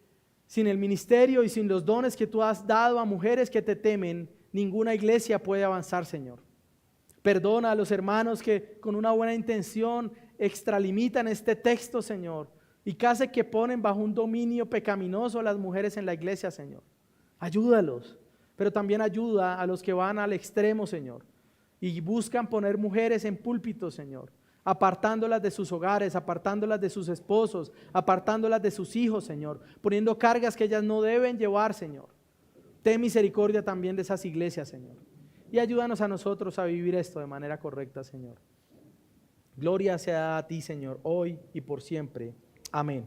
sin el ministerio y sin los dones que tú has dado a mujeres que te temen, ninguna iglesia puede avanzar, Señor. Perdona a los hermanos que con una buena intención extralimitan este texto, Señor, y casi que ponen bajo un dominio pecaminoso a las mujeres en la iglesia, Señor. Ayúdalos, pero también ayuda a los que van al extremo, Señor, y buscan poner mujeres en púlpitos, Señor, apartándolas de sus hogares, apartándolas de sus esposos, apartándolas de sus hijos, Señor, poniendo cargas que ellas no deben llevar, Señor. Ten misericordia también de esas iglesias, Señor, y ayúdanos a nosotros a vivir esto de manera correcta, Señor. Gloria sea a ti, Señor, hoy y por siempre. Amén.